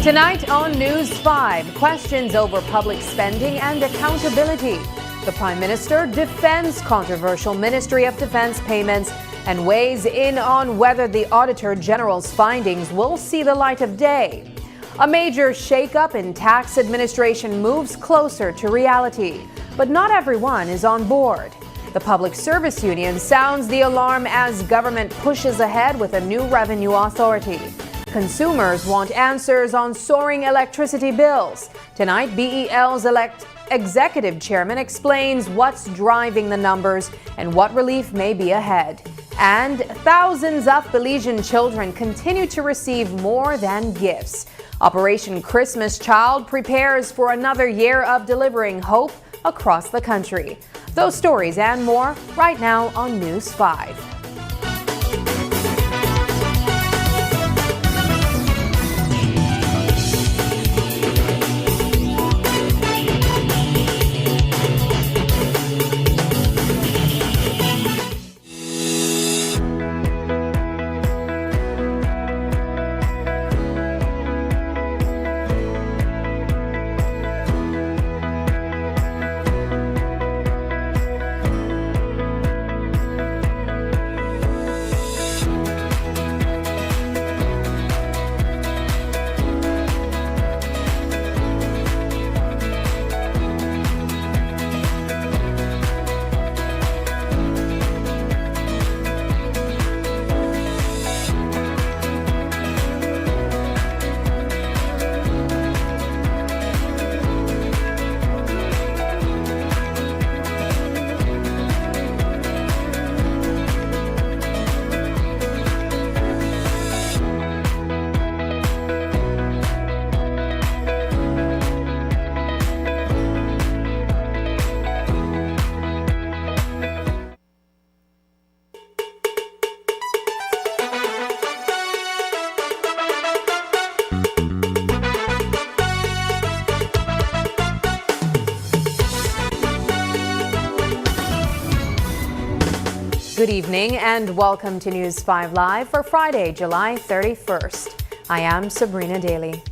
Tonight on News 5, questions over public spending and accountability. The Prime Minister defends controversial Ministry of Defense payments and weighs in on whether the Auditor General's findings will see the light of day. A major shakeup in tax administration moves closer to reality, but not everyone is on board. The Public Service Union sounds the alarm as government pushes ahead with a new revenue authority. Consumers want answers on soaring electricity bills. Tonight, BEL's executive chairman explains what's driving the numbers and what relief may be ahead. And thousands of Belizean children continue to receive more than gifts. Operation Christmas Child prepares for another year of delivering hope across the country. Those stories and more right now on News 5. Good evening and welcome to News 5 Live for Friday, July 31st. I am Sabrina Daly.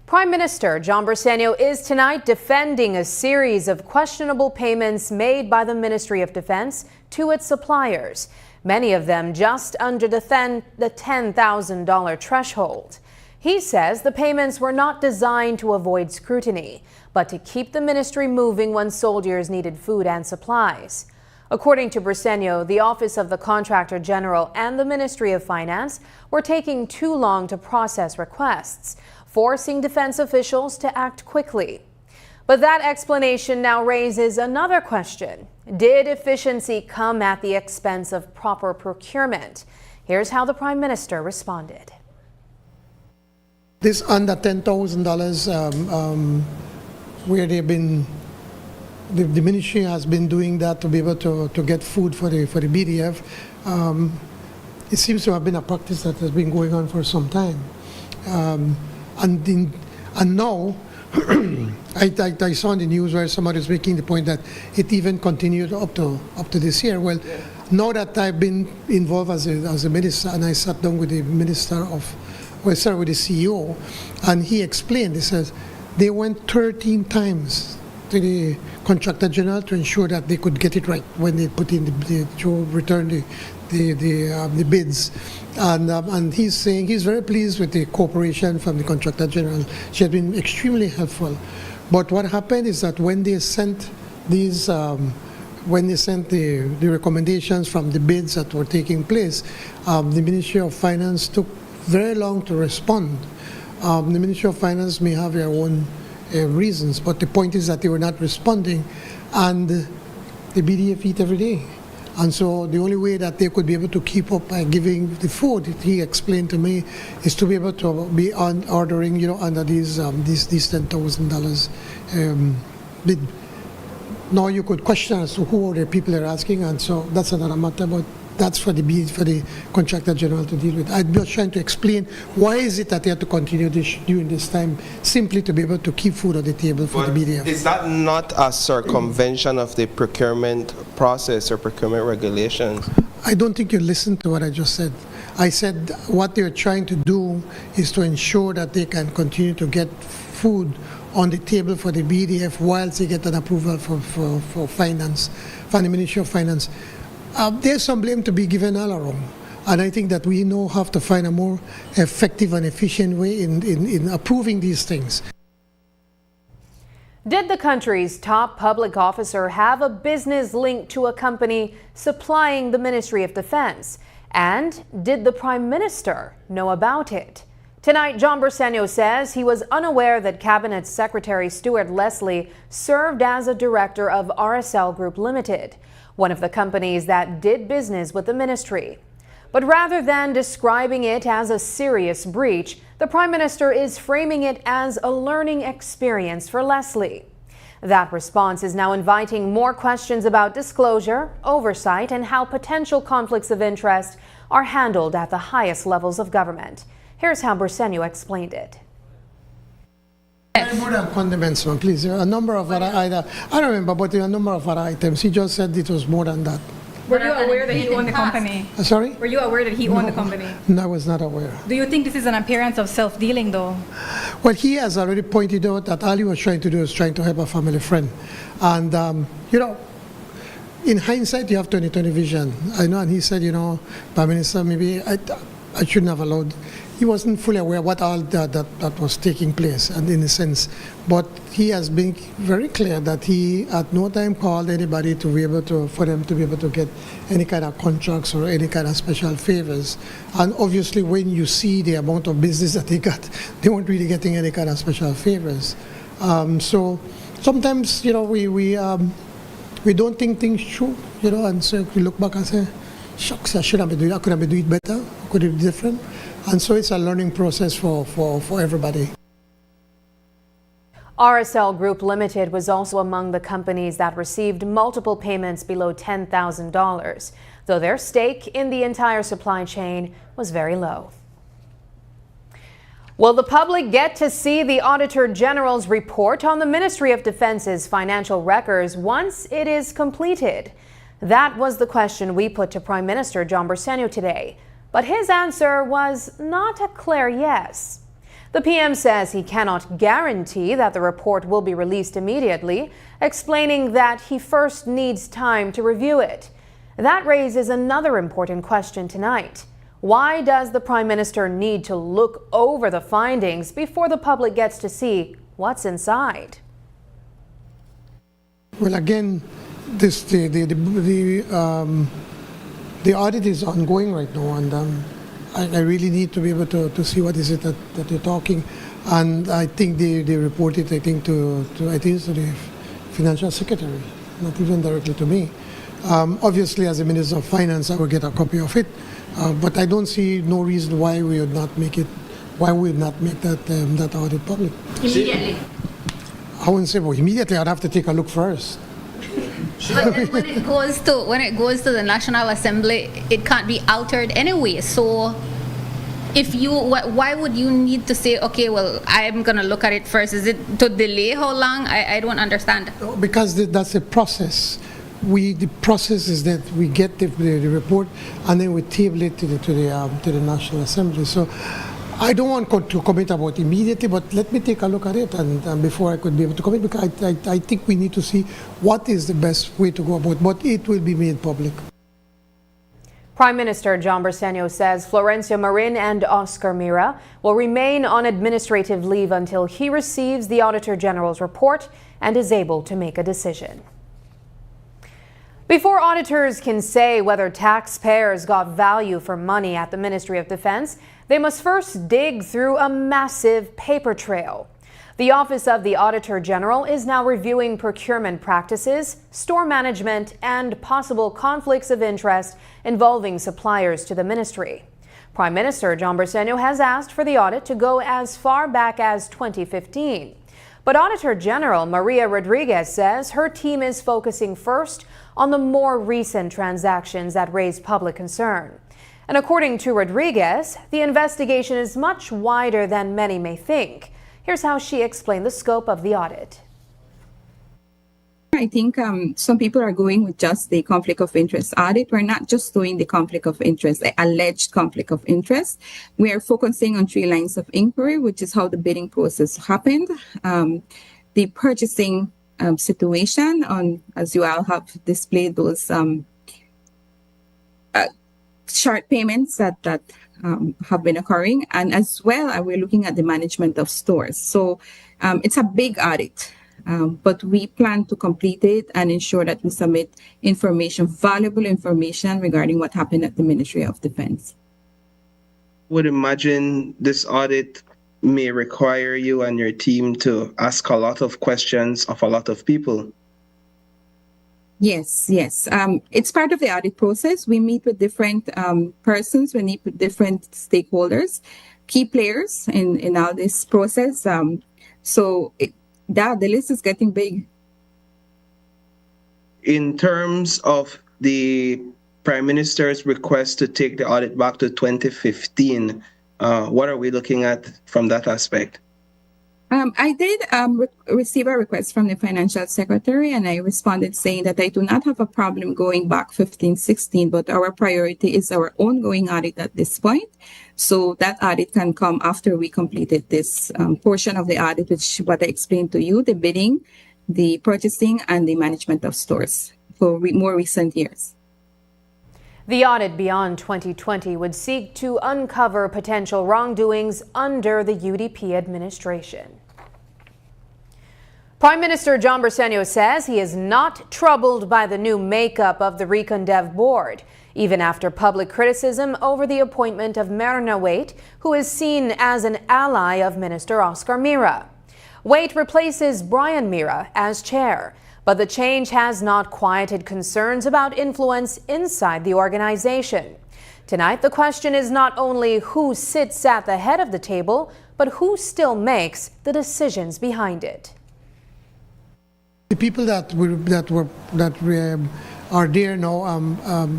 Prime Minister John Briceño is tonight defending a series of questionable payments made by the Ministry of Defense to its suppliers, many of them just under the $10,000 threshold. He says the payments were not designed to avoid scrutiny, but to keep the ministry moving when soldiers needed food and supplies. According to Briceño, the Office of the Contractor General and the Ministry of Finance were taking too long to process requests, forcing defense officials to act quickly. But that explanation now raises another question. Did efficiency come at the expense of proper procurement? Here's how the Prime Minister responded. This under $10,000 where the ministry has been doing that to be able to get food for the BDF. It seems to have been a practice that has been going on for some time. And now, I saw in the news where somebody was making the point that it even continued up to this year. Well, now that I've been involved as a minister, and I sat down with the with the CEO, and he explained, he says, they went 13 times to the Contractor General to ensure that they could get it right when they put in return the bids, and he's saying he's very pleased with the cooperation from the Contractor General. She has been extremely helpful. But what happened is that when they sent these, the recommendations from the bids that were taking place, the Ministry of Finance took very long to respond. The Ministry of Finance may have their own reasons, but the point is that they were not responding, and the BDF eat every day. And so the only way that they could be able to keep up by giving the food, he explained to me, is to be able to be ordering, under these $10,000 bid. Now you could question as to who are the people they're asking, and so that's another matter, but that's for the Contractor General to deal with. I'm just trying to explain why is it that they have to continue this during this time, simply to be able to keep food on the table for the BDF. Is that not a circumvention of the procurement process or procurement regulations? I don't think you listened to what I just said. I said what they're trying to do is to ensure that they can continue to get food on the table for the BDF whilst they get an approval for finance, from the Ministry of Finance. There's some blame to be given all around. And I think that we now have to find a more effective and efficient way in approving these things. Did the country's top public officer have a business link to a company supplying the Ministry of Defense? And did the Prime Minister know about it? Tonight, John Bersenio says he was unaware that Cabinet Secretary Stuart Leslie served as a director of RSL Group Limited, one of the companies that did business with the ministry. But rather than describing it as a serious breach, the Prime Minister is framing it as a learning experience for Leslie. That response is now inviting more questions about disclosure, oversight, and how potential conflicts of interest are handled at the highest levels of government. Here's how Bersenio explained it. More than condiments, man, please. A number of other items. I don't remember, but there are a number of other items. He just said it was more than that. Were you aware that he owned the company? Sorry? Were you aware that he owned the company? No, I was not aware. Do you think this is an appearance of self-dealing, though? Well, he has already pointed out that all he was trying to do is trying to help a family friend. And, in hindsight, you have 20/20 vision. I know, and he said, Prime Minister, maybe I shouldn't have allowed. He wasn't fully aware what all that was taking place, and in a sense. But he has been very clear that he at no time called anybody to be able to, for them to be able to get any kind of contracts or any kind of special favors. And obviously, when you see the amount of business that they got, they weren't really getting any kind of special favors. So sometimes, we don't think things through, and so we look back and say, shucks, I should have been doing it. I could have been doing it better. I could have been different. And so it's a learning process for everybody. RSL Group Limited was also among the companies that received multiple payments below $10,000, though their stake in the entire supply chain was very low. Will the public get to see the Auditor General's report on the Ministry of Defense's financial records once it is completed? That was the question we put to Prime Minister John Bersenio today. But his answer was not a clear yes. The PM says he cannot guarantee that the report will be released immediately, explaining that he first needs time to review it. That raises another important question tonight. Why does the Prime Minister need to look over the findings before the public gets to see what's inside? Well, again, the audit is ongoing right now, and I really need to be able to see what is it that you're talking. And I think they reported, I think, to the Financial Secretary, not even directly to me. Obviously, as the Minister of Finance, I will get a copy of it. But I don't see no reason why we would not make that audit public. Immediately. I wouldn't say, well, immediately. I'd have to take a look first. But then when it goes to the National Assembly, it can't be altered anyway. So, why would you need to say, okay, well, I'm gonna look at it first? Is it to delay how long? I don't understand. Because that's a process. The process is that we get the report and then we table it to the National Assembly. So I don't want to comment about immediately, but let me take a look at it and before I could be able to comment, because I think we need to see what is the best way to go about it, but it will be made public. Prime Minister John Bersenio says Florencio Marin and Oscar Mira will remain on administrative leave until he receives the Auditor General's report and is able to make a decision. Before auditors can say whether taxpayers got value for money at the Ministry of Defense, they must first dig through a massive paper trail. The Office of the Auditor General is now reviewing procurement practices, store management, and possible conflicts of interest involving suppliers to the ministry. Prime Minister John Bersenio has asked for the audit to go as far back as 2015. But Auditor General Maria Rodriguez says her team is focusing first on the more recent transactions that raised public concern. And according to Rodriguez, the investigation is much wider than many may think. Here's how she explained the scope of the audit. I think some people are going with just the conflict of interest audit. We're not just doing the conflict of interest, the alleged conflict of interest. We are focusing on 3 lines of inquiry, which is how the bidding process happened, the purchasing situation, as you all have displayed those short payments that have been occurring, and as well we're looking at the management of stores. So it's a big audit. But we plan to complete it and ensure that we submit information, valuable information regarding what happened at the Ministry of Defense. Would imagine this audit may require you and your team to ask a lot of questions of a lot of people. Yes. It's part of the audit process. We meet with different persons, we meet with different stakeholders, key players in all this process. The list is getting big. In terms of the Prime Minister's request to take the audit back to 2015, what are we looking at from that aspect? I did receive a request from the Financial Secretary, and I responded saying that I do not have a problem going back 15, 16, but our priority is our ongoing audit at this point. So that audit can come after we completed this portion of the audit, which what I explained to you, the bidding, the purchasing, and the management of stores for more recent years. The audit beyond 2020 would seek to uncover potential wrongdoings under the UDP administration. Prime Minister John Bersenio says he is not troubled by the new makeup of the Recondev board, even after public criticism over the appointment of Myrna Waite, who is seen as an ally of Minister Oscar Mira. Waite replaces Brian Mira as chair, but the change has not quieted concerns about influence inside the organization. Tonight, the question is not only who sits at the head of the table, but who still makes the decisions behind it. The people that are there now,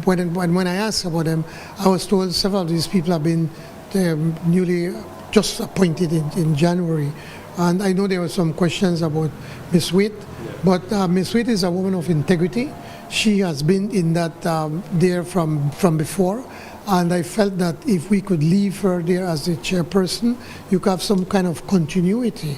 when I asked about them, I was told several of these people have been newly just appointed in January. And I know there were some questions about Ms. Waite, but Ms. Waite is a woman of integrity. She has been in that there from before. And I felt that if we could leave her there as the chairperson, you could have some kind of continuity.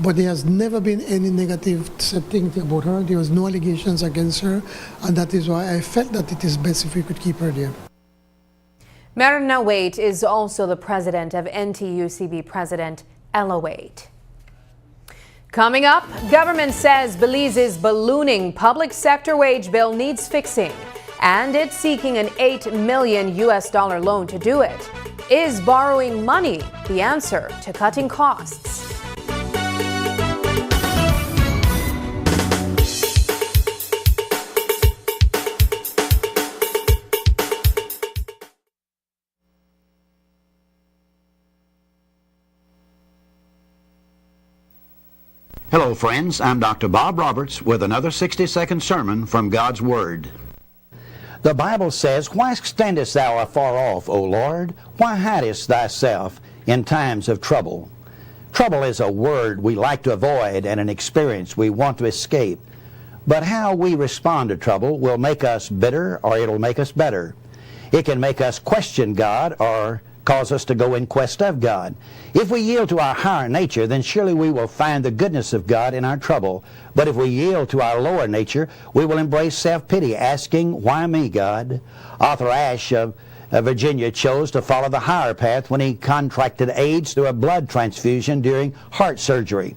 But there has never been any negative thing about her. There was no allegations against her, and that is why I felt that it is best if we could keep her there. Myrna Waite is also the president of NTUCB President Ella Waite. Coming up, government says Belize's ballooning public sector wage bill needs fixing, and it's seeking an $8 million loan to do it. Is borrowing money the answer to cutting costs? Hello, friends. I'm Dr. Bob Roberts with another 60-second sermon from God's Word. The Bible says, "Why standest thou afar off, O Lord? Why hidest thyself in times of trouble?" Trouble is a word we like to avoid and an experience we want to escape. But how we respond to trouble will make us bitter or it'll make us better. It can make us question God or cause us to go in quest of God. If we yield to our higher nature, then surely we will find the goodness of God in our trouble. But if we yield to our lower nature, we will embrace self-pity, asking, "Why me, God?" Arthur Ashe of Virginia chose to follow the higher path when he contracted AIDS through a blood transfusion during heart surgery.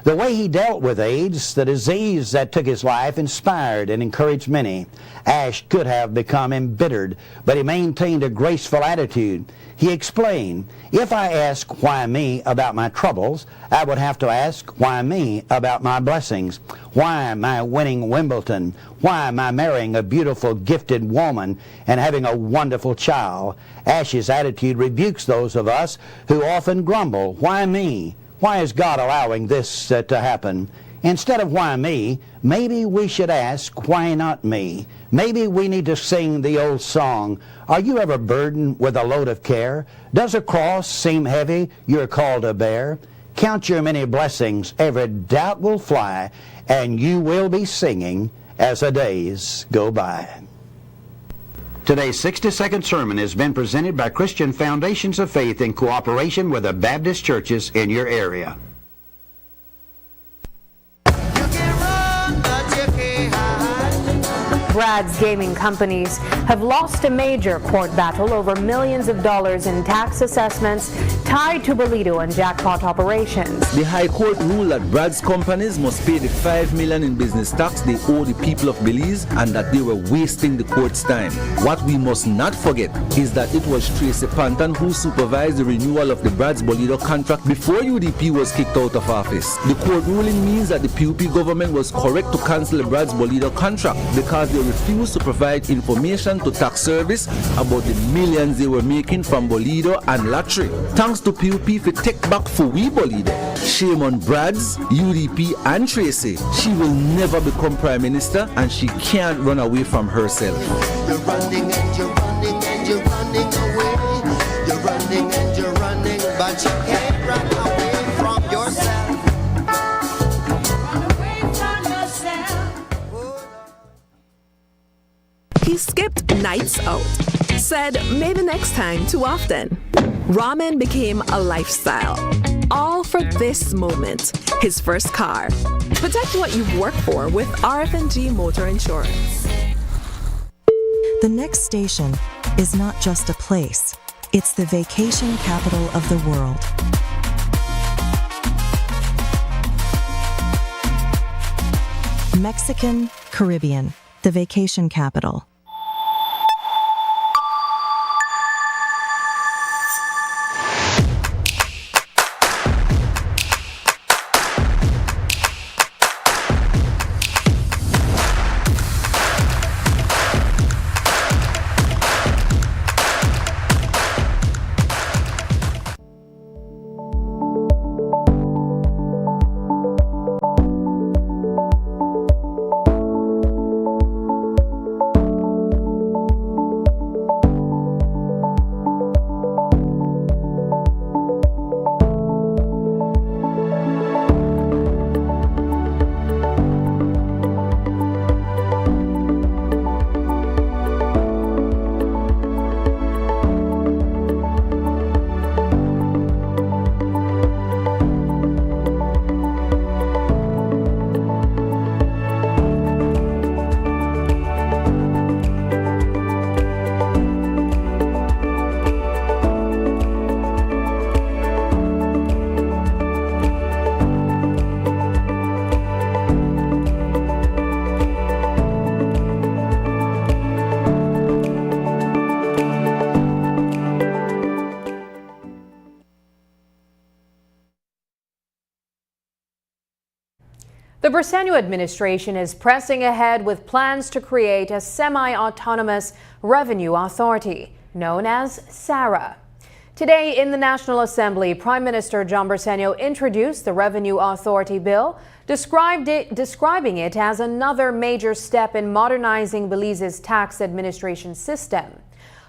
The way he dealt with AIDS, the disease that took his life, inspired and encouraged many. Ashe could have become embittered, but he maintained a graceful attitude. He explained, "If I ask why me about my troubles, I would have to ask why me about my blessings. Why am I winning Wimbledon? Why am I marrying a beautiful, gifted woman and having a wonderful child?" Ashe's attitude rebukes those of us who often grumble, "Why me? Why is God allowing this to happen?" Instead of "why me," maybe we should ask, "Why not me?" Maybe we need to sing the old song, "Are you ever burdened with a load of care? Does a cross seem heavy you're called to bear? Count your many blessings, every doubt will fly, and you will be singing as the days go by. Today's 60-second sermon has been presented by Christian Foundations of Faith in cooperation with the Baptist churches in your area. Brad's gaming companies have lost a major court battle over millions of dollars in tax assessments tied to Bolido and jackpot operations. The High Court ruled that Brad's companies must pay the $5 million in business tax they owe the people of Belize and that they were wasting the court's time. What we must not forget is that it was Tracy Panton who supervised the renewal of the Brad's Bolido contract before UDP was kicked out of office. The court ruling means that the PUP government was correct to cancel the Brad's Bolido contract because they refused to provide information to tax service about the millions they were making from Bolido and lottery. Thanks to PUP for take back for we Bolido. Shame on Brad's, UDP and Tracy. She will never become Prime Minister and she can't run away from herself. You're running and you're running and you're running away. You're running and you're running, but you can't run away from yourself. Run away from yourself. He skipped nights out. Said maybe next time too often. Ramen became a lifestyle. All for this moment, his first car. Protect what you've worked for with RF&G Motor Insurance. The next station is not just a place, it's the vacation capital of the world. Mexican Caribbean, the vacation capital. The Briceño administration is pressing ahead with plans to create a semi-autonomous revenue authority, known as SARA. Today in the National Assembly, Prime Minister John Briceño introduced the Revenue Authority bill, describing it as another major step in modernizing Belize's tax administration system.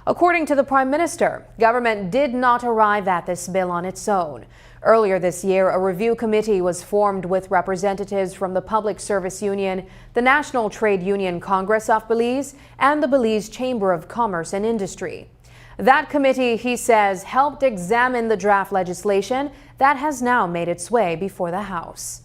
According to the Prime Minister, government did not arrive at this bill on its own. Earlier this year, a review committee was formed with representatives from the Public Service Union, the National Trade Union Congress of Belize, and the Belize Chamber of Commerce and Industry. That committee, he says, helped examine the draft legislation that has now made its way before the House.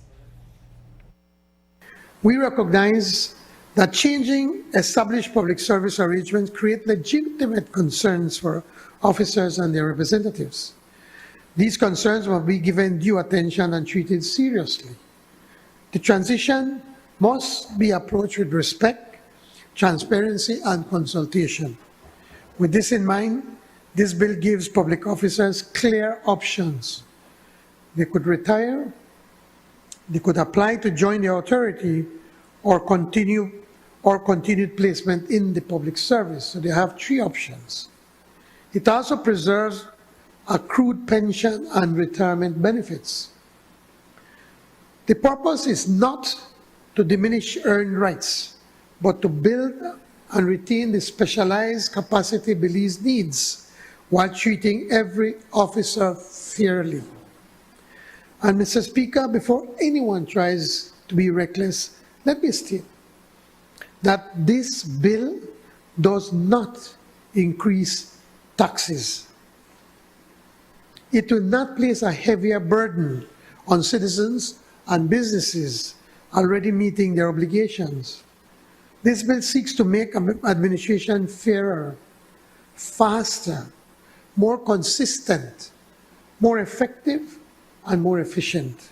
We recognize that changing established public service arrangements create legitimate concerns for officers and their representatives. These concerns must be given due attention and treated seriously. The transition must be approached with respect, transparency, and consultation. With this in mind, this bill gives public officers clear options. They could retire, they could apply to join the authority, or continued placement in the public service. So they have three options. It also preserves accrued pension and retirement benefits. The purpose is not to diminish earned rights, but to build and retain the specialized capacity Belize needs while treating every officer fairly. And Mr. Speaker, before anyone tries to be reckless, let me state that this bill does not increase taxes. It will not place a heavier burden on citizens and businesses already meeting their obligations. This bill seeks to make administration fairer, faster, more consistent, more effective, and more efficient.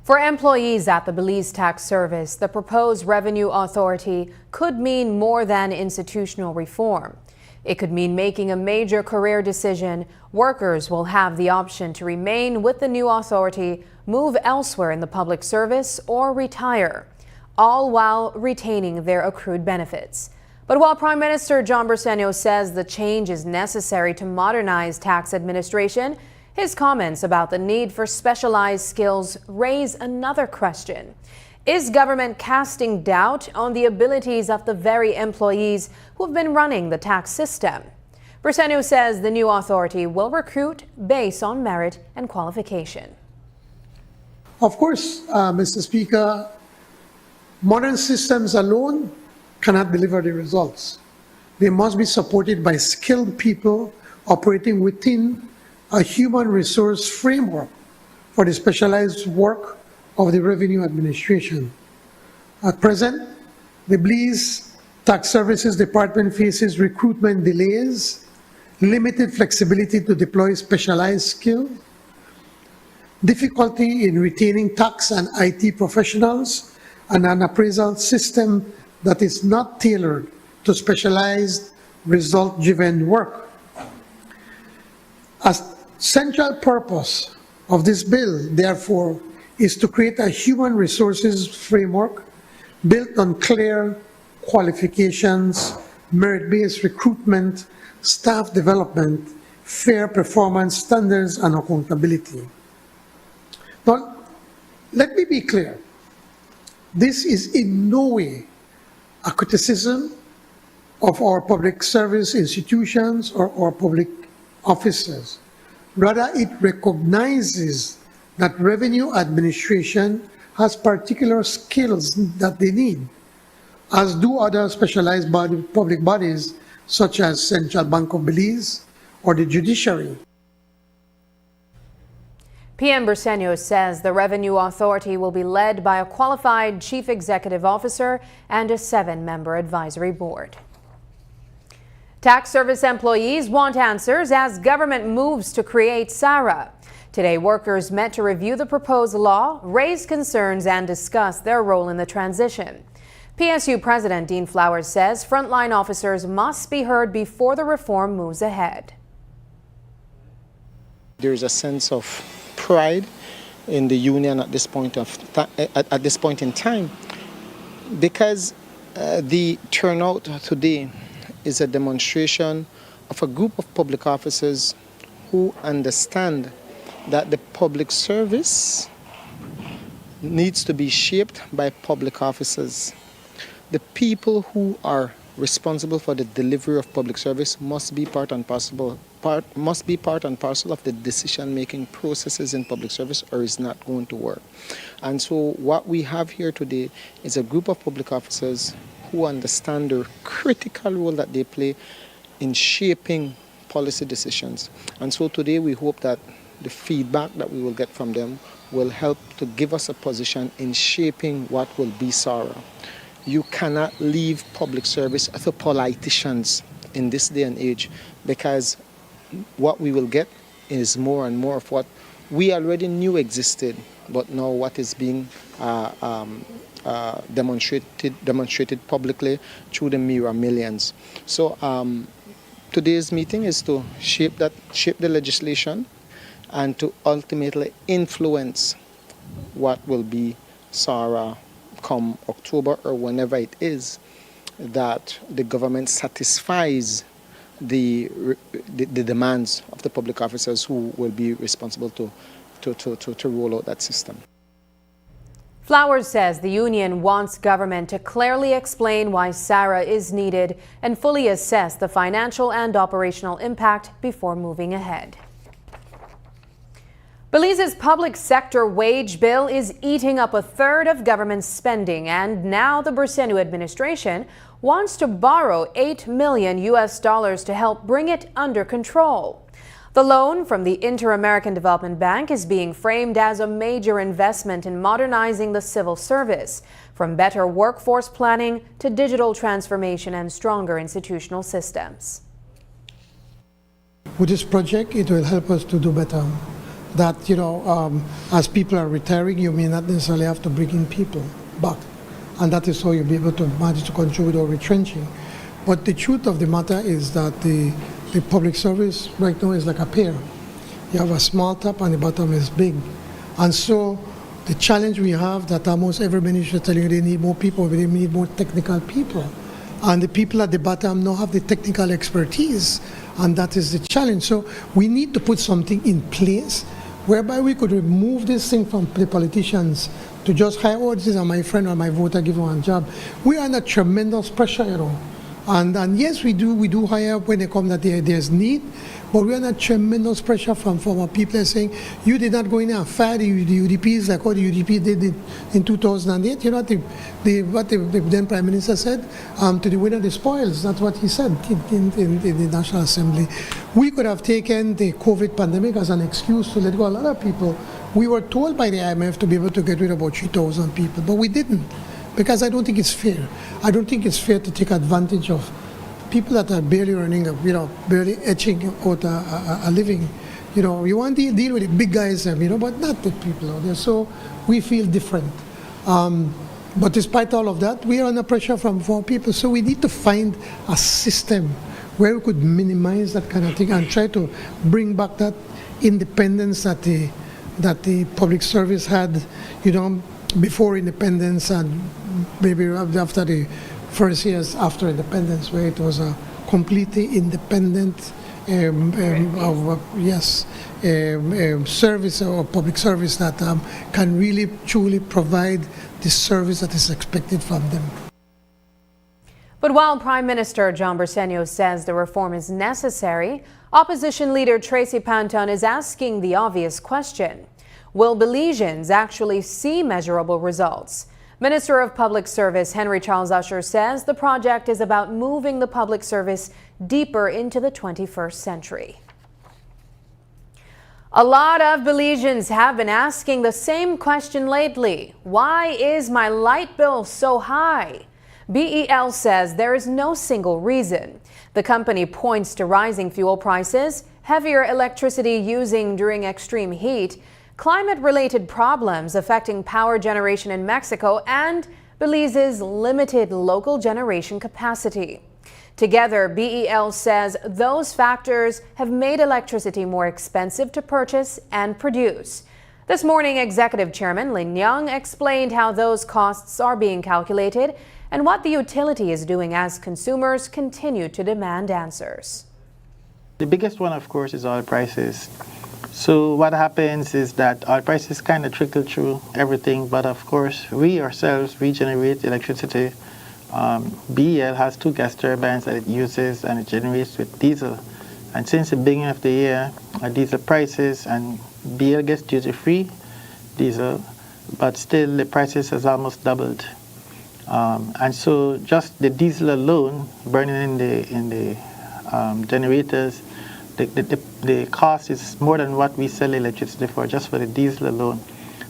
For employees at the Belize Tax Service, the proposed revenue authority could mean more than institutional reform. It could mean making a major career decision. Workers will have the option to remain with the new authority, move elsewhere in the public service, or retire, all while retaining their accrued benefits. But while Prime Minister John Briceño says the change is necessary to modernize tax administration, his comments about the need for specialized skills raise another question. Is government casting doubt on the abilities of the very employees who have been running the tax system? Briceño says the new authority will recruit based on merit and qualification. Of course, Mr. Speaker, modern systems alone cannot deliver the results. They must be supported by skilled people operating within a human resource framework for the specialized work of the Revenue Administration. At present, the Belize Tax Services Department faces recruitment delays, limited flexibility to deploy specialized skills, difficulty in retaining tax and IT professionals, and an appraisal system that is not tailored to specialized, result-driven work. A central purpose of this bill, therefore, is to create a human resources framework built on clear qualifications, merit-based recruitment, staff development, fair performance standards, and accountability. Now, let me be clear. This is in no way a criticism of our public service institutions or our public officers. Rather, it recognizes that revenue administration has particular skills that they need, as do other specialized public bodies such as Central Bank of Belize or the judiciary. PM Briceño says the Revenue Authority will be led by a qualified chief executive officer and a 7-member advisory board. Tax service employees want answers as government moves to create SARA. Today, workers met to review the proposed law, raise concerns, and discuss their role in the transition. PSU President Dean Flowers says frontline officers must be heard before the reform moves ahead. There's a sense of pride in the union at this point in time, because the turnout today is a demonstration of a group of public officers who understand that the public service needs to be shaped by public officers. The people who are responsible for the delivery of public service must be part and parcel of the decision-making processes in public service, or it's not going to work. And so what we have here today is a group of public officers who understand the critical role that they play in shaping policy decisions. And so today we hope that the feedback that we will get from them will help to give us a position in shaping what will be SARA. You cannot leave public service to politicians in this day and age, because what we will get is more and more of what we already knew existed, but now what is being demonstrated publicly through the mere millions. So today's meeting is to shape the legislation and to ultimately influence what will be SARA come October or whenever it is that the government satisfies the demands of the public officers who will be responsible to roll out that system. Flowers says the union wants government to clearly explain why SARA is needed and fully assess the financial and operational impact before moving ahead. Belize's public sector wage bill is eating up a third of government spending, and now the Briceño administration wants to borrow $8 million to help bring it under control. The loan from the Inter-American Development Bank is being framed as a major investment in modernizing the civil service, from better workforce planning to digital transformation and stronger institutional systems. With this project, it will help us to do better. That, as people are retiring, you may not necessarily have to bring in people back. And that is how you'll be able to manage to control without retrenching. But the truth of the matter is that the public service right now is like a pear. You have a small top and the bottom is big. And so the challenge we have that almost every ministry is telling you they need more people, but they need more technical people. And the people at the bottom don't have the technical expertise, and that is the challenge. So we need to put something in place whereby we could remove this thing from the politicians to just hire, oh, this is my friend or my voter, give him a job. We are under tremendous pressure, And yes, we do hire when they come that there's need, but we are under tremendous pressure from our people saying, you did not go in and fire the UDPs like how the UDP did in 2008. You know what the then Prime Minister said? To the winner the spoils. That's what he said in the National Assembly. We could have taken the COVID pandemic as an excuse to let go a lot of people. We were told by the IMF to be able to get rid of about 3,000 people, but we didn't. Because I don't think it's fair. I don't think it's fair to take advantage of people that are barely earning, barely etching out a living. You want to deal with the big guys, but not the people out there. So we feel different. But despite all of that, we are under pressure from people. So we need to find a system where we could minimize that kind of thing and try to bring back that independence that the public service had, before independence and maybe after the first years after independence, where it was a completely independent service or public service that can really truly provide the service that is expected from them. But while Prime Minister John Briceño says the reform is necessary, opposition leader Tracy Panton is asking the obvious question: will Belizeans actually see measurable results? Minister of Public Service Henry Charles Usher says the project is about moving the public service deeper into the 21st century. A lot of Belizeans have been asking the same question lately. Why is my light bill so high? BEL says there is no single reason. The company points to rising fuel prices, heavier electricity using during extreme heat, climate-related problems affecting power generation in Mexico, and Belize's limited local generation capacity. Together, BEL says those factors have made electricity more expensive to purchase and produce. This morning, Executive Chairman Lin Young explained how those costs are being calculated and what the utility is doing as consumers continue to demand answers. The biggest one, of course, is oil prices. So what happens is that oil prices kind of trickle through everything, but of course we ourselves regenerate electricity. BEL has 2 gas turbines that it uses and it generates with diesel. And since the beginning of the year, diesel prices, and BEL gets duty-free diesel, but still the prices has almost doubled. And so just the diesel alone, burning in the generators, the cost is more than what we sell electricity for, just for the diesel alone.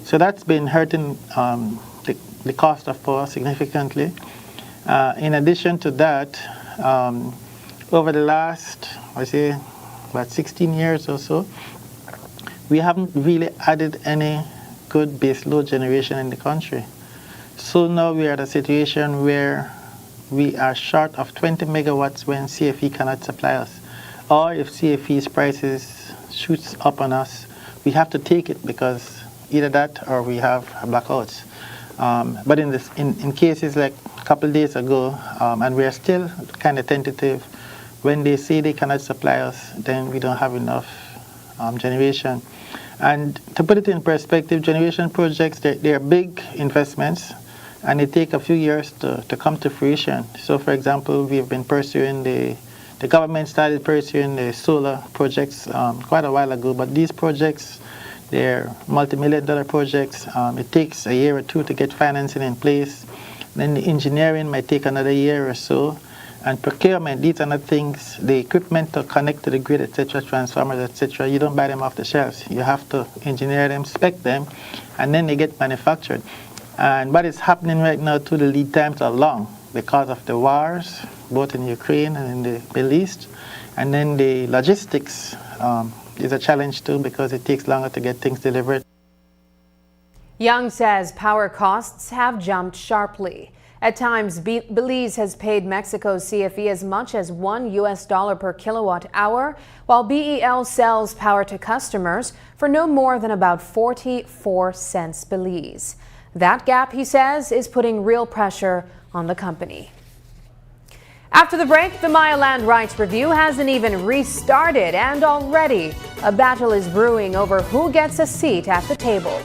So that's been hurting the cost of power significantly. In addition to that, over the last, about 16 years or so, we haven't really added any good base load generation in the country. So now we are at a situation where we are short of 20 megawatts when CFE cannot supply us. Or if CFE's prices shoots up on us, we have to take it because either that or we have blackouts. But in cases like a couple of days ago, and we are still kind of tentative, when they say they cannot supply us, then we don't have enough generation. And to put it in perspective, generation projects, they are big investments, and they take a few years to come to fruition. So for example, we have been pursuing the government started pursuing the solar projects quite a while ago, but these projects, They're multi-million-dollar projects. It takes a year or two to get financing in place. Then the engineering might take another year or so. And procurement, these are not things, the equipment to connect to the grid, etc., transformers, etc., you don't buy them off the shelves. You have to engineer them, spec them, and then they get manufactured. And what is happening right now too, the lead times are long because of the wars, both in Ukraine and in the Middle East. And then the logistics is a challenge too because it takes longer to get things delivered. Young says power costs have jumped sharply. At times, Belize has paid Mexico's CFE as much as $1 per kilowatt hour, while BEL sells power to customers for no more than about 44 cents Belize. That gap, he says, is putting real pressure on the company. After the break, the Maya Land Rights Review hasn't even restarted, and already a battle is brewing over who gets a seat at the table.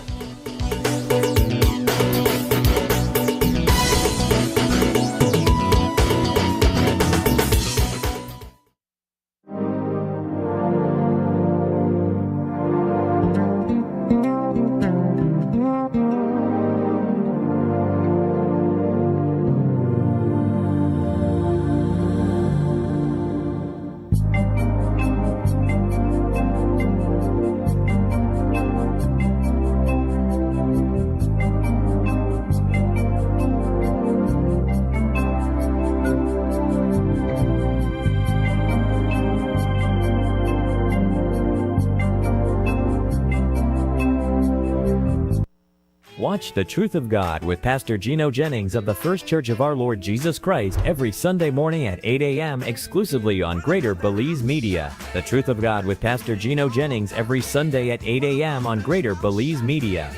Watch The Truth of God with Pastor Gino Jennings of the First Church of Our Lord Jesus Christ every Sunday morning at 8 a.m. exclusively on Greater Belize Media. The Truth of God with Pastor Gino Jennings every Sunday at 8 a.m. on Greater Belize Media.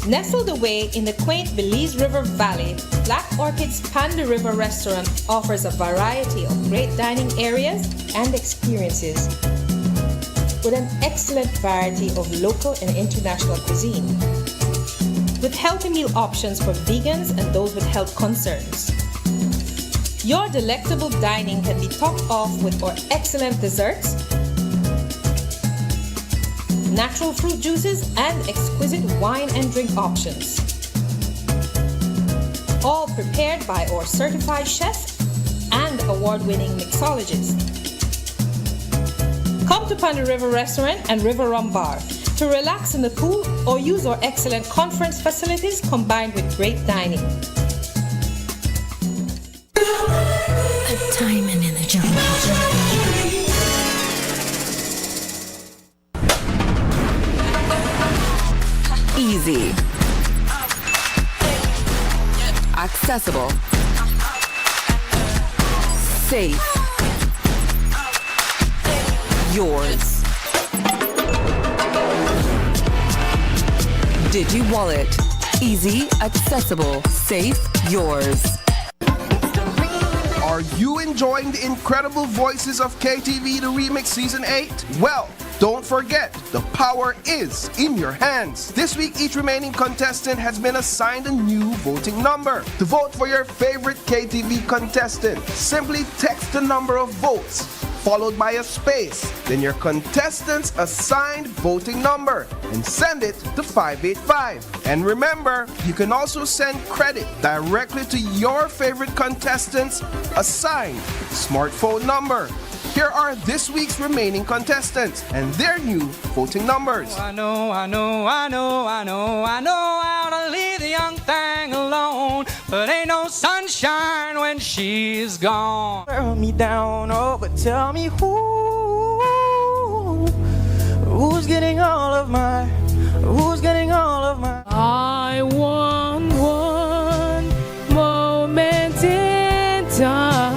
Nestled away in the quaint Belize River Valley, Black Orchid's Panda River Restaurant offers a variety of great dining areas and experiences with an excellent variety of local and international cuisine, with healthy meal options for vegans and those with health concerns. Your delectable dining can be topped off with our excellent desserts, natural fruit juices, and exquisite wine and drink options. All prepared by our certified chef and award-winning mixologist. Come to Panda River Restaurant and River Rum Bar to relax in the pool or use our excellent conference facilities combined with great dining. A diamond in the jungle. Easy. Accessible. Safe. Yours. Digi Wallet. Easy, accessible, safe, yours. Are you enjoying the incredible voices of KTV The Remix Season 8? Well, don't forget, the power is in your hands. This week, each remaining contestant has been assigned a new voting number. To vote for your favorite KTV contestant, simply text the number of votes, followed by a space, then your contestant's assigned voting number, and send it to 585. And remember, you can also send credit directly to your favorite contestant's assigned smartphone number. Here are this week's remaining contestants and their new voting numbers. I know how to leave the young thing alone, but ain't no sunshine when she's gone. Turn me down, oh, but tell me who's getting all of my, I want one moment in time.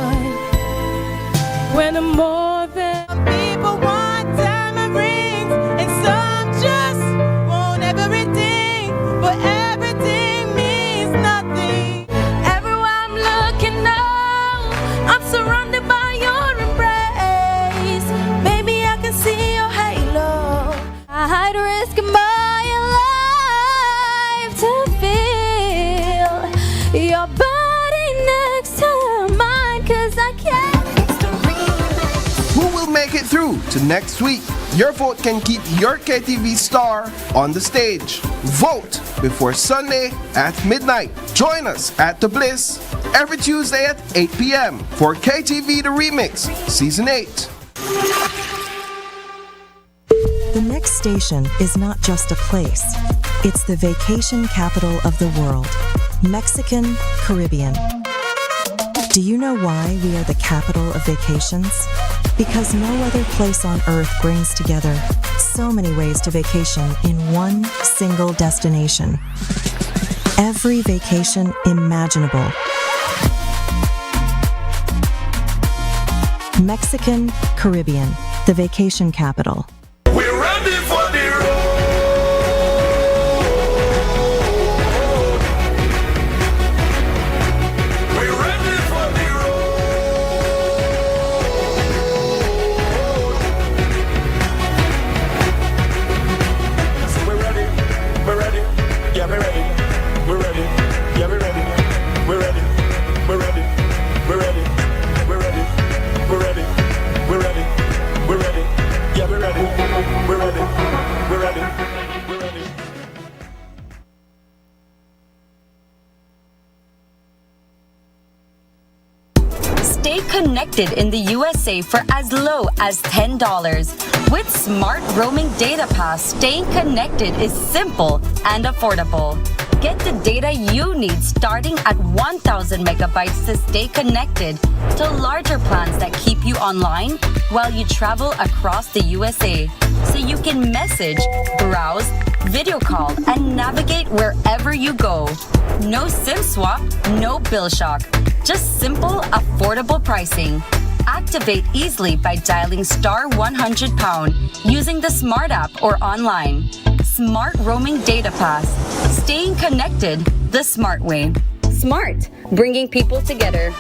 When I'm more than people want diamond rings, and some just want everything, but everything means nothing. Everywhere I'm looking now, I'm surrounded by your embrace. Baby, I can see your halo. I'd risk my life to feel through to next week. Your vote can keep your KTV star on the stage. Vote before Sunday at midnight. Join us at The Bliss every Tuesday at 8 p.m. for KTV The Remix, Season 8. The next station is not just a place, it's the vacation capital of the world, Mexican Caribbean. Do you know why we are the capital of vacations? Because no other place on earth brings together so many ways to vacation in one single destination. Every vacation imaginable. Mexican Caribbean, the vacation capital. We're ready for the road. We're ready for the road. So we're ready. We're ready. Yeah, we're ready. We're ready. Yeah, we're ready. We're ready. We're ready. We're ready. We're ready. We're ready. We're ready. We're ready. Yeah, we're ready. We're ready. We're ready. We're ready. Stay connected in the USA for as low as $10. With Smart Roaming Data Pass, staying connected is simple and affordable. Get the data you need starting at 1,000 megabytes to stay connected to larger plans that keep you online while you travel across the USA. So you can message, browse, video call, and navigate wherever you go. No SIM swap, no bill shock. Just simple, affordable pricing. Activate easily by dialing *100# using the Smart app or online. Smart Roaming Data Pass. Staying connected the smart way. Smart, bringing people together.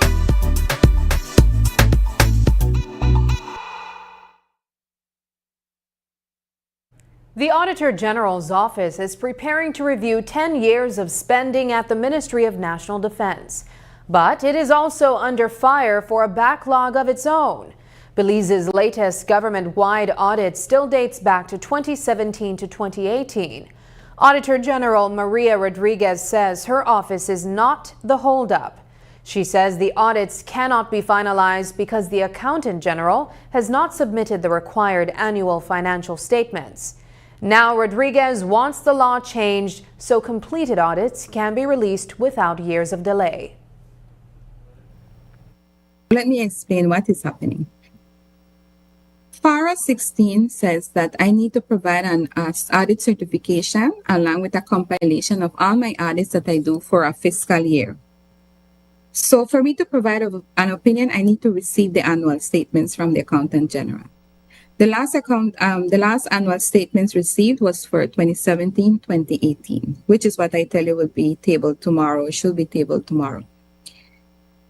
The Auditor General's office is preparing to review 10 years of spending at the Ministry of National Defense. But it is also under fire for a backlog of its own. Belize's latest government-wide audit still dates back to 2017 to 2018. Auditor General Maria Rodriguez says her office is not the holdup. She says the audits cannot be finalized because the Accountant General has not submitted the required annual financial statements. Now Rodriguez wants the law changed so completed audits can be released without years of delay. Let me explain what is happening. FARA 16 says that I need to provide an audit certification along with a compilation of all my audits that I do for a fiscal year. So for me to provide an opinion, I need to receive the annual statements from the Accountant General. The last annual statements received was for 2017-2018, which is what I tell you will be tabled tomorrow, should be tabled tomorrow.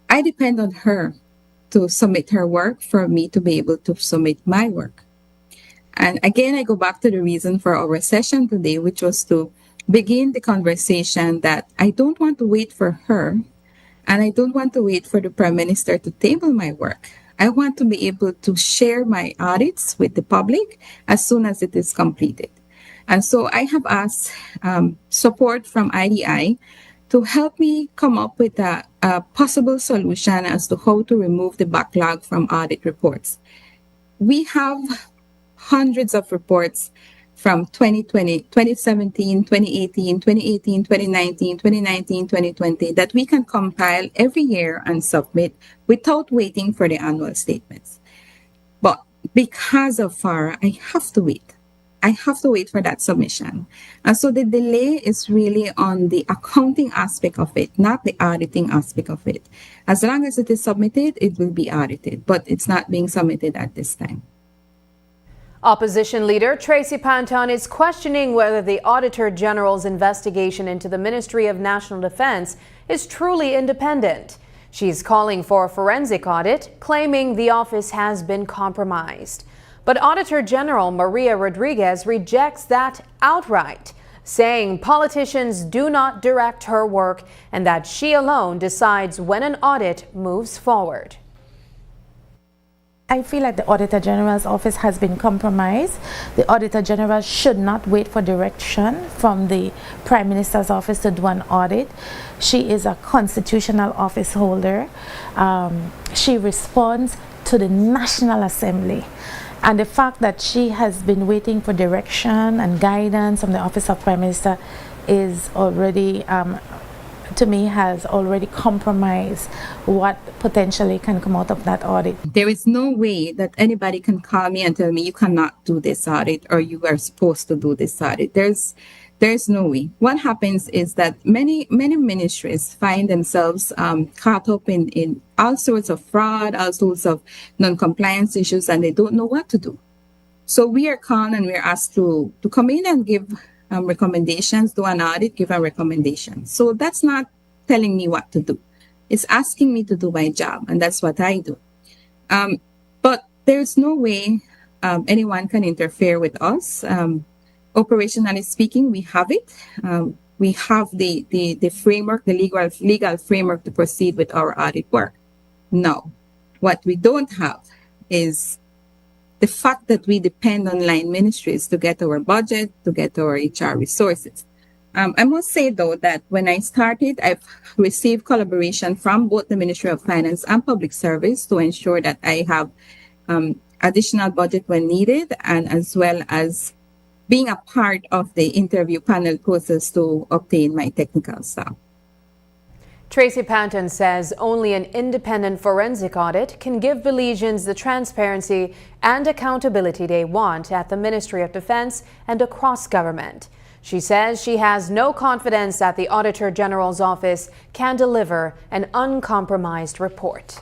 I depend on her to submit her work for me to be able to submit my work. And again, I go back to the reason for our session today, which was to begin the conversation that I don't want to wait for her and I don't want to wait for the Prime Minister to table my work. I want to be able to share my audits with the public as soon as it is completed. And so I have asked support from IDI to help me come up with a possible solution as to how to remove the backlog from audit reports. We have hundreds of reports from 2020, 2017, 2018, 2018, 2019, 2019, 2020 that we can compile every year and submit without waiting for the annual statements. But because of FARA, I have to wait. I have to wait for that submission. And so the delay is really on the accounting aspect of it, not the auditing aspect of it. As long as it is submitted, it will be audited, but it's not being submitted at this time. Opposition leader Tracy Panton is questioning whether the Auditor General's investigation into the Ministry of National Defense is truly independent. She's calling for a forensic audit, claiming the office has been compromised. But Auditor General Maria Rodriguez rejects that outright, saying politicians do not direct her work and that she alone decides when an audit moves forward. I feel like the Auditor General's office has been compromised. The Auditor General should not wait for direction from the Prime Minister's office to do an audit. She is a constitutional office holder. She responds to the National Assembly. And the fact that she has been waiting for direction and guidance from the Office of Prime Minister is already, to me, has already compromised what potentially can come out of that audit. There is no way that anybody can call me and tell me you cannot do this audit or you are supposed to do this audit. There's no way. What happens is that many ministries find themselves caught up in all sorts of fraud, all sorts of non-compliance issues, and they don't know what to do. So we are called and we're asked to come in and give recommendations, do an audit, give a recommendation. So that's not telling me what to do. It's asking me to do my job, and that's what I do. But there's no way anyone can interfere with us. Operationally speaking, we have it. We have the framework, the legal framework to proceed with our audit work. Now, what we don't have is the fact that we depend on line ministries to get our budget, to get our HR resources. I must say, though, that when I started, I've received collaboration from both the Ministry of Finance and Public Service to ensure that I have additional budget when needed, and as well as being a part of the interview panel process to obtain my technical staff. Tracy Panton says only an independent forensic audit can give Belizeans the transparency and accountability they want at the Ministry of Defense and across government. She says she has no confidence that the Auditor General's office can deliver an uncompromised report.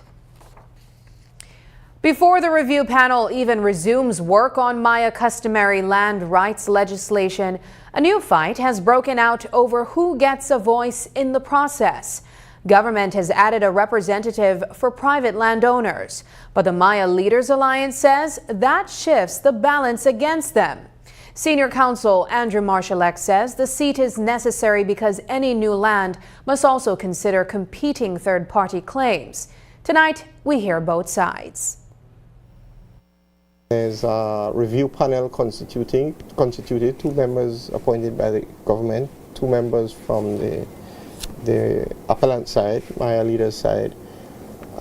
Before the review panel even resumes work on Maya customary land rights legislation, a new fight has broken out over who gets a voice in the process. Government has added a representative for private landowners, but the Maya Leaders Alliance says that shifts the balance against them. Senior Counsel Andrew Marshalek says the seat is necessary because any new land must also consider competing third-party claims. Tonight, we hear both sides. There's a review panel constituted, 2 members appointed by the government, 2 members from the appellant side, Maya Leaders side,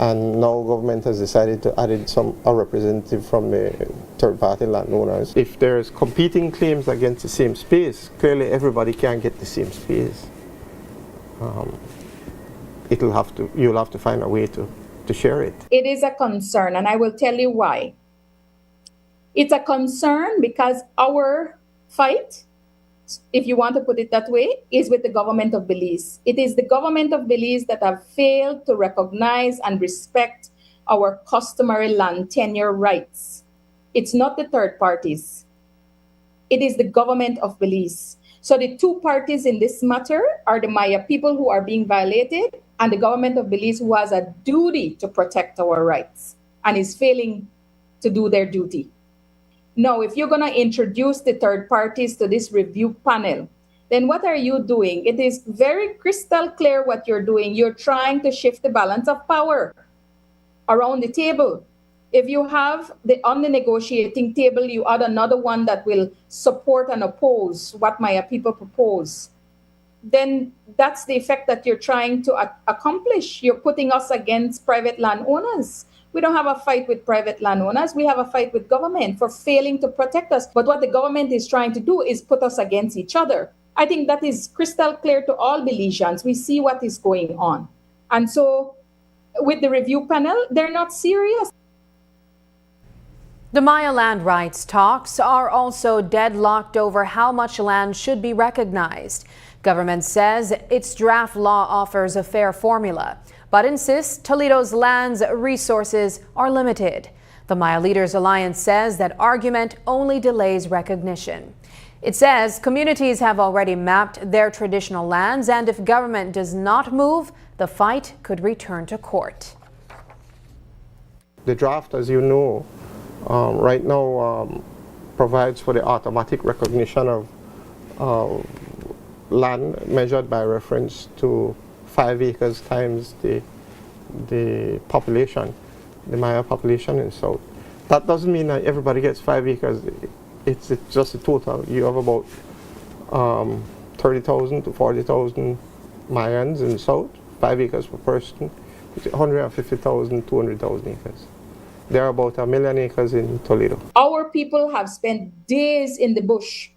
and now government has decided to add a representative from the third-party landowners. If there's competing claims against the same space, clearly everybody can't get the same space. You'll have to find a way to share it. It is a concern, and I will tell you why. It's a concern because our fight, if you want to put it that way, is with the government of Belize. It is the government of Belize that have failed to recognize and respect our customary land tenure rights. It's not the third parties. It is the government of Belize. So the 2 parties in this matter are the Maya people who are being violated and the government of Belize who has a duty to protect our rights and is failing to do their duty. Now, if you're going to introduce the third parties to this review panel, then what are you doing? It is very crystal clear what you're doing. You're trying to shift the balance of power around the table. If you have on the negotiating table, you add another one that will support and oppose what Maya people propose, then that's the effect that you're trying to accomplish. You're putting us against private landowners. We don't have a fight with private landowners. We have a fight with government for failing to protect us. But what the government is trying to do is put us against each other. I think that is crystal clear to all Belizeans. We see what is going on. And so with the review panel, they're not serious. The Maya land rights talks are also deadlocked over how much land should be recognized. Government says its draft law offers a fair formula, but insists Toledo's land's resources are limited. The Maya Leaders Alliance says that argument only delays recognition. It says communities have already mapped their traditional lands, and if government does not move, the fight could return to court. The draft, as you know, right now provides for the automatic recognition of land measured by reference to 5 acres times the population, the Maya population in South. That doesn't mean that everybody gets 5 acres. It's just a total. You have about 30,000 to 40,000 Mayans in the south, 5 acres per person, 150,000, 200,000 acres. There are about 1 million acres in Toledo. Our people have spent days in the bush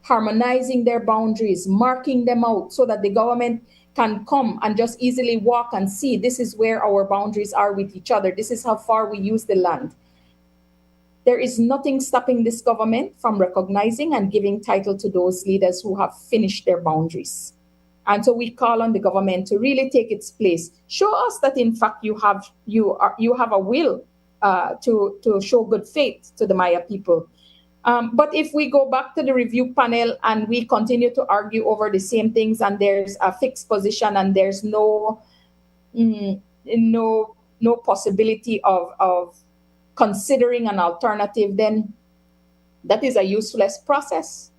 harmonizing their boundaries, marking them out so that the government can come and just easily walk and see this is where our boundaries are with each other. This is how far we use the land. There is nothing stopping this government from recognizing and giving title to those leaders who have finished their boundaries. And so we call on the government to really take its place. Show us that in fact you have a will to show good faith to the Maya people. But if we go back to the review panel and we continue to argue over the same things and there's a fixed position and there's no possibility of considering an alternative, then that is a useless process.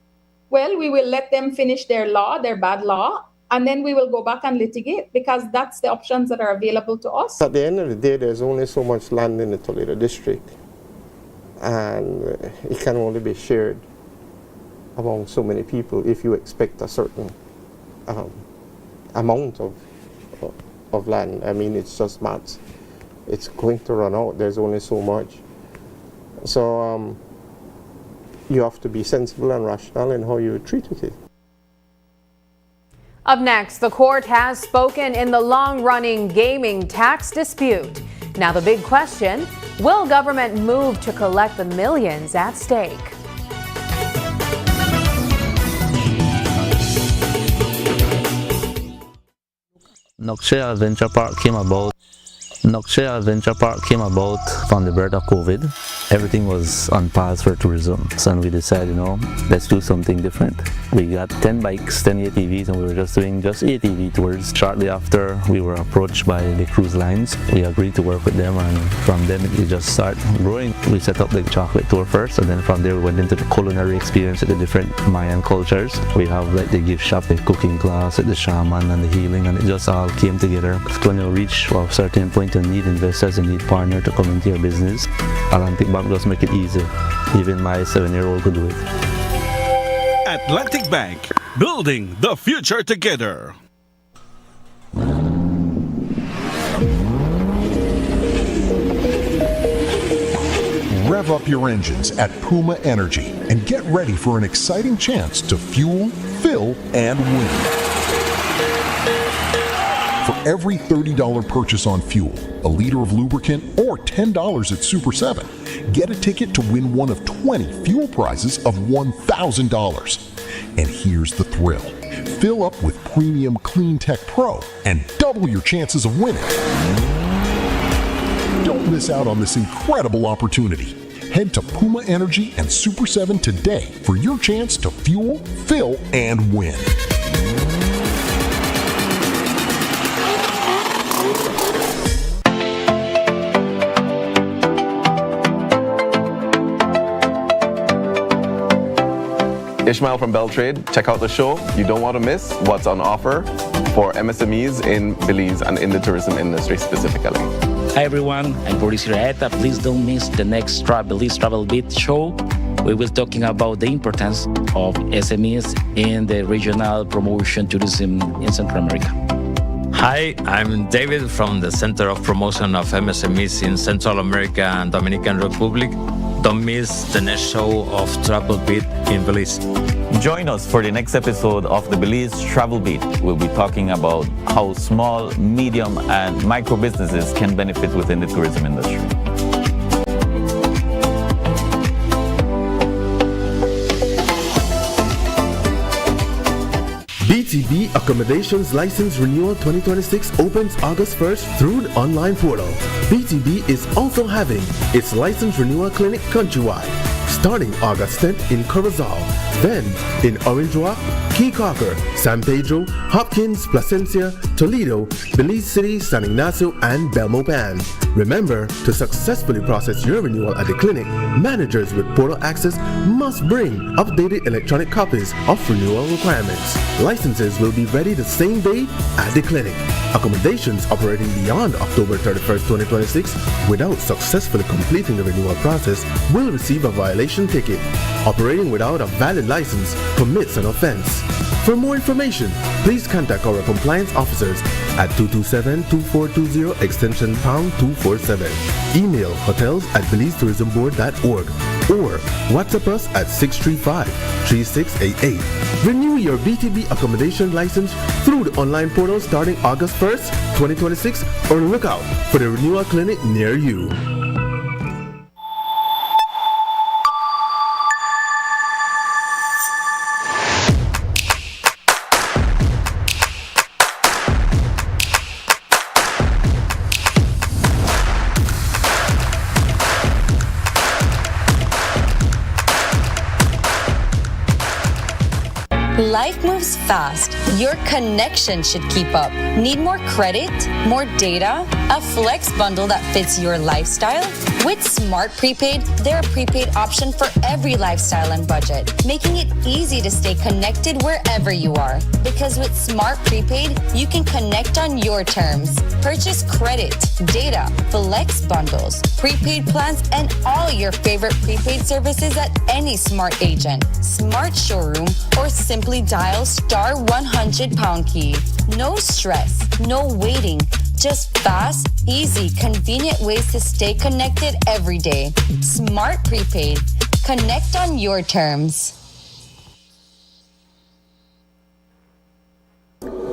Well, we will let them finish their law, their bad law, and then we will go back and litigate because that's the options that are available to us. At the end of the day, there's only so much land in the Toledo district, and it can only be shared among so many people if you expect a certain amount of land. I mean, it's just maths. It's going to run out. There's only so much. So you have to be sensible and rational in how you treat it. Up next, the court has spoken in the long-running gaming tax dispute. Now the big question, will government move to collect the millions at stake? Knockshire Adventure Park came about from the birth of COVID. Everything was on pause for tourism. So we decided, let's do something different. We got 10 bikes, 10 ATVs, and we were just doing ATV tours. Shortly after, we were approached by the cruise lines. We agreed to work with them, and from them it just started growing. We set up the chocolate tour first, and then from there we went into the culinary experience at the different Mayan cultures. We have like the gift shop, the cooking class, the shaman, and the healing, and it just all came together. When you reach a certain point, you need investors, you need partners to come into your business. Atlantic Bank just make it easy. Even my 7-year-old could do it. Atlantic Bank, building the future together. Rev up your engines at Puma Energy and get ready for an exciting chance to fuel, fill, and win. For every $30 purchase on fuel, a liter of lubricant, or $10 at Super 7, get a ticket to win one of 20 fuel prizes of $1,000. And here's the thrill. Fill up with premium Clean Tech Pro and double your chances of winning. Don't miss out on this incredible opportunity. Head to Puma Energy and Super 7 today for your chance to fuel, fill, and win. Ishmael from Beltrade. Check out the show. You don't want to miss what's on offer for MSMEs in Belize and in the tourism industry specifically. Hi everyone, I'm Boris Iraeta. Please don't miss the next Belize Travel Beat show. We will be talking about the importance of SMEs in the regional promotion tourism in Central America. Hi, I'm David from the Center of Promotion of MSMEs in Central America and Dominican Republic. Don't miss the next show of Travel Beat in Belize. Join us for the next episode of the Belize Travel Beat. We'll be talking about how small, medium, and micro businesses can benefit within the tourism industry. BTB Accommodations License Renewal 2026 opens August 1st through the online portal. BTB is also having its license renewal clinic countrywide, starting August 10th in Corozal, then in Orange Walk, Key Cocker, San Pedro, Hopkins, Placencia, Toledo, Belize City, San Ignacio, and Belmopan. Remember, to successfully process your renewal at the clinic, managers with portal access must bring updated electronic copies of renewal requirements. Licenses will be ready the same day at the clinic. Accommodations operating beyond October 31st, 2026 without successfully completing the renewal process will receive a violation ticket. Operating without a valid license commits an offense. For more information, please contact our compliance officers at 227-2420 extension #247. Email hotels@BelizeTourismBoard.org or WhatsApp us at 635-3688. Renew your BTB accommodation license through the online portal starting August 1st, 2026 or look out for the renewal clinic near you. Life moves fast. Your connection should keep up. Need more credit? More data? A flex bundle that fits your lifestyle? With Smart Prepaid, they're a prepaid option for every lifestyle and budget, making it easy to stay connected wherever you are. Because with Smart Prepaid, you can connect on your terms. Purchase credit, data, flex bundles, prepaid plans, and all your favorite prepaid services at any Smart agent, Smart showroom, or simply dial *100 key. No stress, no waiting. Just fast, easy, convenient ways to stay connected every day. Smart Prepaid. Connect on your terms.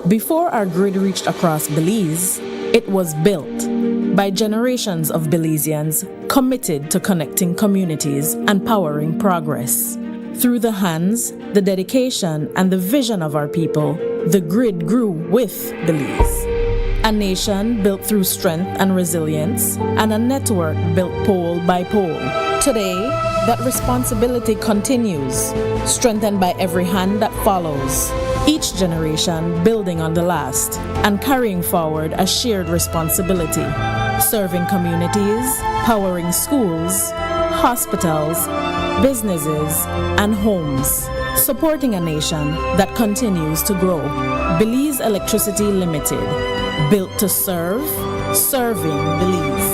Before our grid reached across Belize, it was built by generations of Belizeans committed to connecting communities and powering progress. Through the hands, the dedication, and the vision of our people, the grid grew with Belize. A nation built through strength and resilience, and a network built pole by pole. Today, that responsibility continues, strengthened by every hand that follows. Each generation building on the last and carrying forward a shared responsibility, serving communities, powering schools, hospitals, businesses, and homes, supporting a nation that continues to grow. Belize Electricity Limited, built to serve, serving Belize.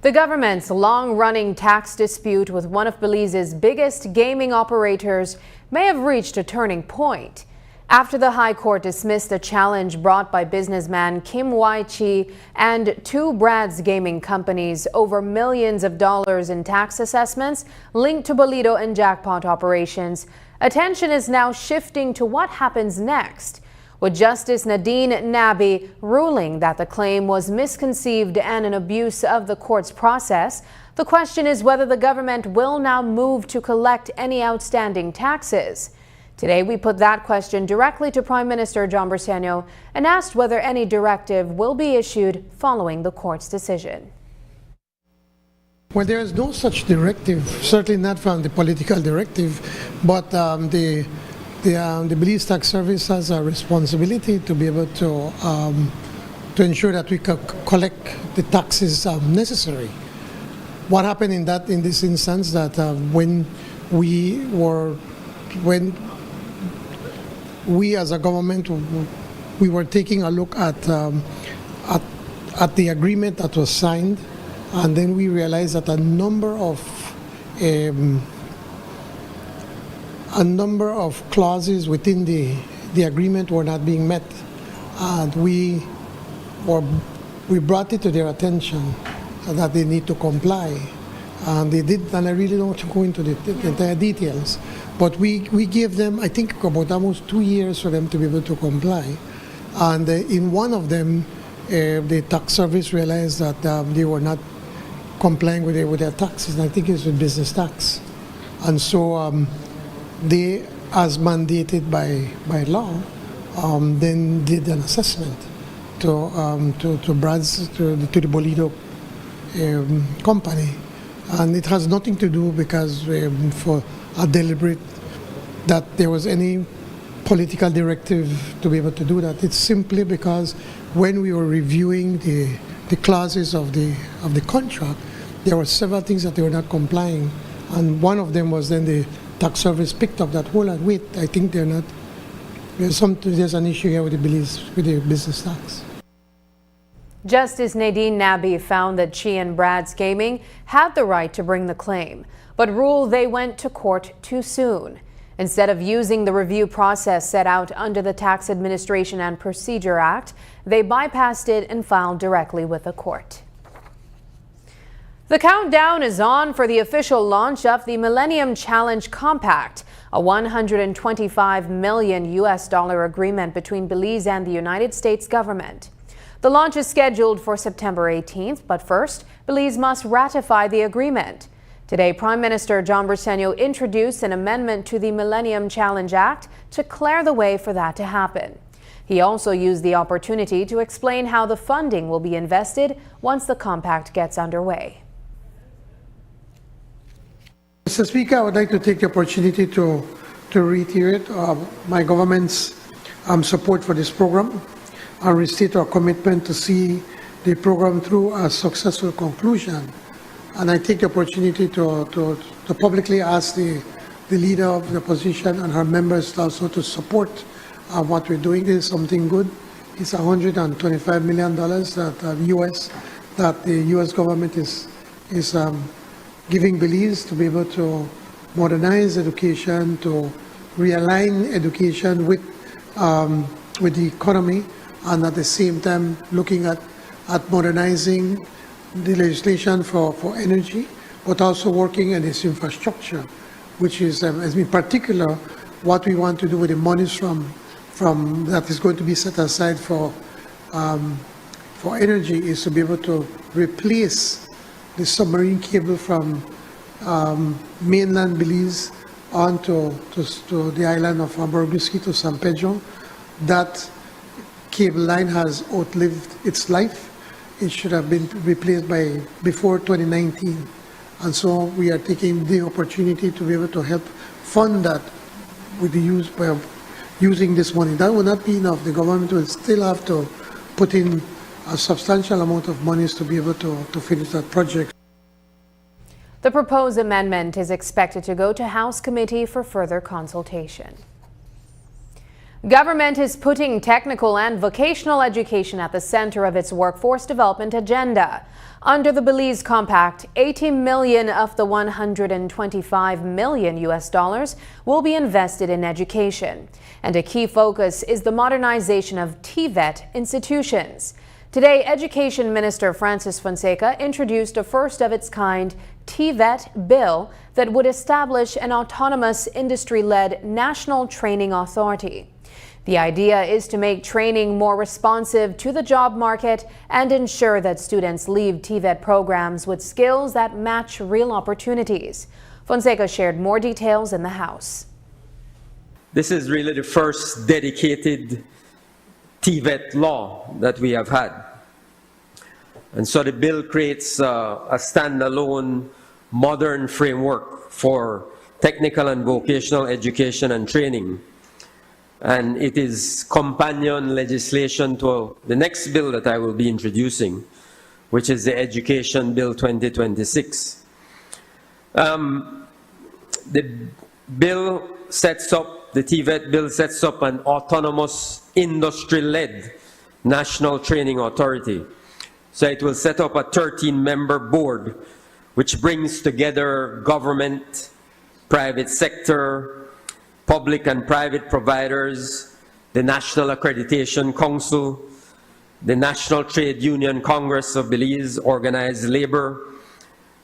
The government's long-running tax dispute with one of Belize's biggest gaming operators may have reached a turning point. After the High Court dismissed a challenge brought by businessman Kim Wai-Chi and two Brad's gaming companies over millions of dollars in tax assessments linked to Bolido and jackpot operations, attention is now shifting to what happens next. With Justice Nadine Nabi ruling that the claim was misconceived and an abuse of the court's process, the question is whether the government will now move to collect any outstanding taxes. Today, we put that question directly to Prime Minister John Briceño and asked whether any directive will be issued following the court's decision. Well, there is no such directive, certainly not from the political directive, but the Belize Tax Service has a responsibility to be able to ensure that we collect the taxes necessary. What happened in this instance that when we as a government, we were taking a look at the agreement that was signed, and then we realized that a number of clauses within the agreement were not being met, and we brought it to their attention that they need to comply, and they did. And I really don't want to go into the entire details. But we gave them, I think, about almost 2 years for them to be able to comply. And in one of them, the tax service realized that they were not complying with their taxes. And I think it's with business tax. And so they, as mandated by law, then did an assessment to the Bolido company. And it has nothing to do because for a deliberate that there was any political directive to be able to do that. It's simply because when we were reviewing the clauses of the contract, there were several things that they were not complying, and one of them was then the tax service picked up that whole and wait, I think they're not. There's an issue here with the business tax. Justice Nadine Nabi found that she and Brad's Gaming had the right to bring the claim, but ruled they went to court too soon. Instead of using the review process set out under the Tax Administration and Procedure Act, they bypassed it and filed directly with the court. The countdown is on for the official launch of the Millennium Challenge Compact, a $125 million agreement between Belize and the United States government. The launch is scheduled for September 18th, but first, Belize must ratify the agreement. Today, Prime Minister John Briceño introduced an amendment to the Millennium Challenge Act to clear the way for that to happen. He also used the opportunity to explain how the funding will be invested once the compact gets underway. Mr. Speaker, I would like to take the opportunity to reiterate my government's support for this program and restate our commitment to see the program through a successful conclusion. And I take the opportunity to publicly ask the leader of the opposition and her members also to support what we're doing. This is something good. It's $125 million that the U.S. government is giving Belize to be able to modernize education, to realign education with the economy, and at the same time looking at modernizing the legislation for energy, but also working on this infrastructure, which is, in particular, what we want to do with the monies from that is going to be set aside for energy, is to be able to replace the submarine cable from mainland Belize onto to the island of Borgusky to San Pedro. That cable line has outlived its life. It should have been replaced before 2019. And so we are taking the opportunity to be able to help fund that with the use by using this money. That will not be enough. The government will still have to put in a substantial amount of monies to be able to finish that project. The proposed amendment is expected to go to House Committee for further consultation. Government is putting technical and vocational education at the center of its workforce development agenda. Under the Belize Compact, $80 million of the $125 million will be invested in education. And a key focus is the modernization of TVET institutions. Today, Education Minister Francis Fonseca introduced a first-of-its-kind TVET bill that would establish an autonomous industry-led national training authority. The idea is to make training more responsive to the job market and ensure that students leave TVET programs with skills that match real opportunities. Fonseca shared more details in the House. This is really the first dedicated TVET law that we have had. And so the bill creates a standalone modern framework for technical and vocational education and training. And it is companion legislation to the next bill that I will be introducing, which is the Education Bill 2026. The bill sets up, the TVET bill sets up an autonomous industry-led national training authority. So it will set up a 13-member board which brings together government, private sector, public and private providers, the National Accreditation Council, the National Trade Union Congress of Belize, Organized Labor,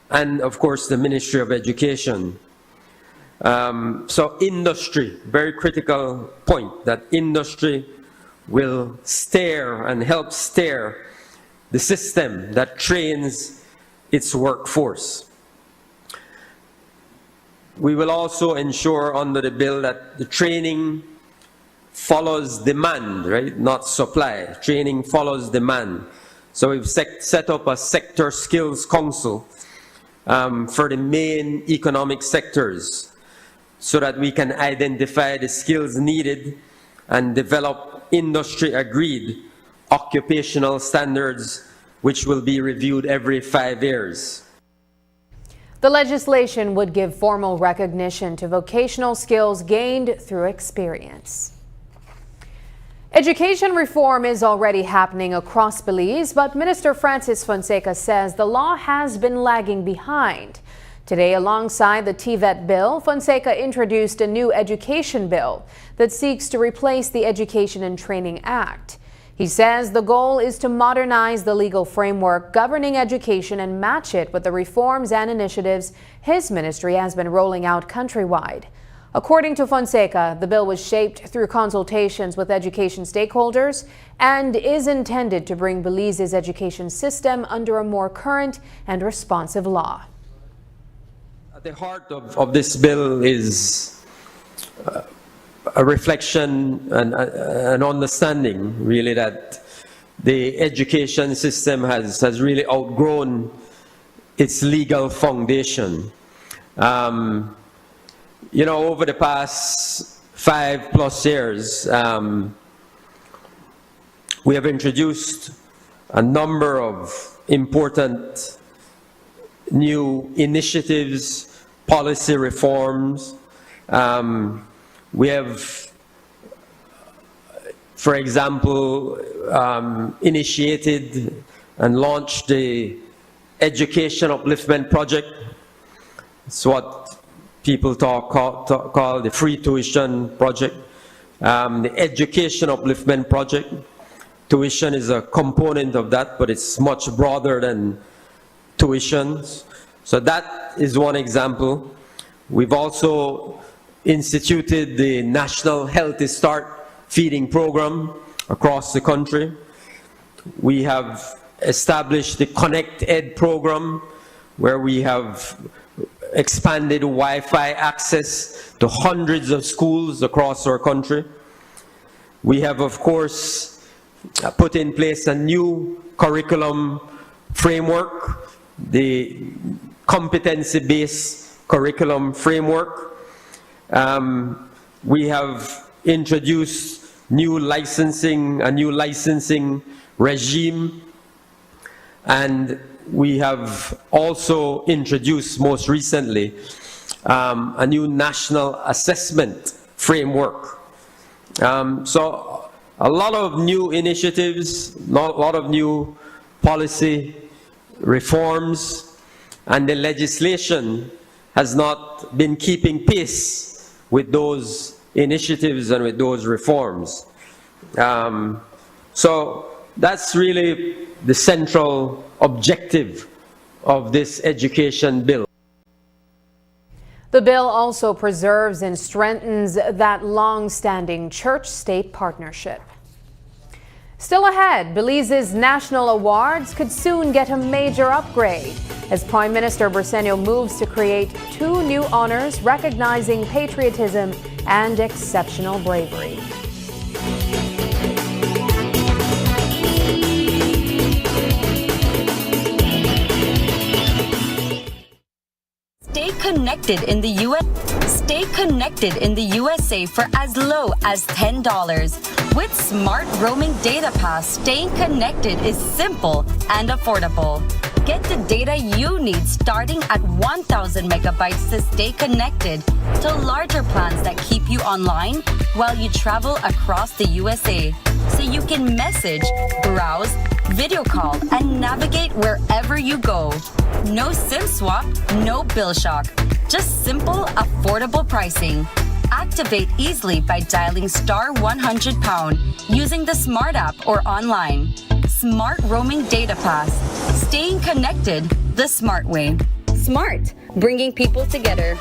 and of course the Ministry of Education. So industry, very critical point, that industry will steer and help steer the system that trains its workforce. We will also ensure under the bill that the training follows demand, right? Not supply. Training follows demand. So we've set up a sector skills council for the main economic sectors so that we can identify the skills needed and develop industry-agreed occupational standards, which will be reviewed every 5 years. The legislation would give formal recognition to vocational skills gained through experience. Education reform is already happening across Belize, but Minister Francis Fonseca says the law has been lagging behind. Today, alongside the TVET bill, Fonseca introduced a new education bill that seeks to replace the Education and Training Act. He says the goal is to modernize the legal framework governing education and match it with the reforms and initiatives his ministry has been rolling out countrywide. According to Fonseca, the bill was shaped through consultations with education stakeholders and is intended to bring Belize's education system under a more current and responsive law. At the heart of this bill is a reflection and an understanding, really, that the education system has really outgrown its legal foundation. You know, over the past 5+ years, we have introduced a number of important new initiatives, policy reforms. We have, for example, initiated and launched the Education Upliftment Project. It's what people call the Free Tuition Project. The Education Upliftment Project. Tuition is a component of that, but it's much broader than tuitions. So that is one example. We've also instituted the National Healthy Start feeding program across the country. We have established the Connect Ed program, where we have expanded Wi-Fi access to hundreds of schools across our country. We have, of course, put in place a new curriculum framework, the competency-based curriculum framework. We have introduced a new licensing regime, and we have also introduced, most recently, a new national assessment framework. So a lot of new initiatives, a lot of new policy reforms, and the legislation has not been keeping pace with those initiatives and with those reforms. So that's really the central objective of this education bill. The bill also preserves and strengthens that long-standing church-state partnership. Still ahead, Belize's national awards could soon get a major upgrade as Prime Minister Briceño moves to create 2 new honors recognizing patriotism and exceptional bravery. Stay connected in the USA for as low as $10. With Smart Roaming Data Pass, staying connected is simple and affordable. Get the data you need starting at 1,000 megabytes to stay connected to larger plans that keep you online while you travel across the USA, so you can message, browse, video call, and navigate wherever you go. No SIM swap, no bill shock. Just simple, affordable pricing. Activate easily by dialing *100# using the Smart app or online. Smart Roaming Data Pass. Staying connected the smart way. Smart, bringing people together.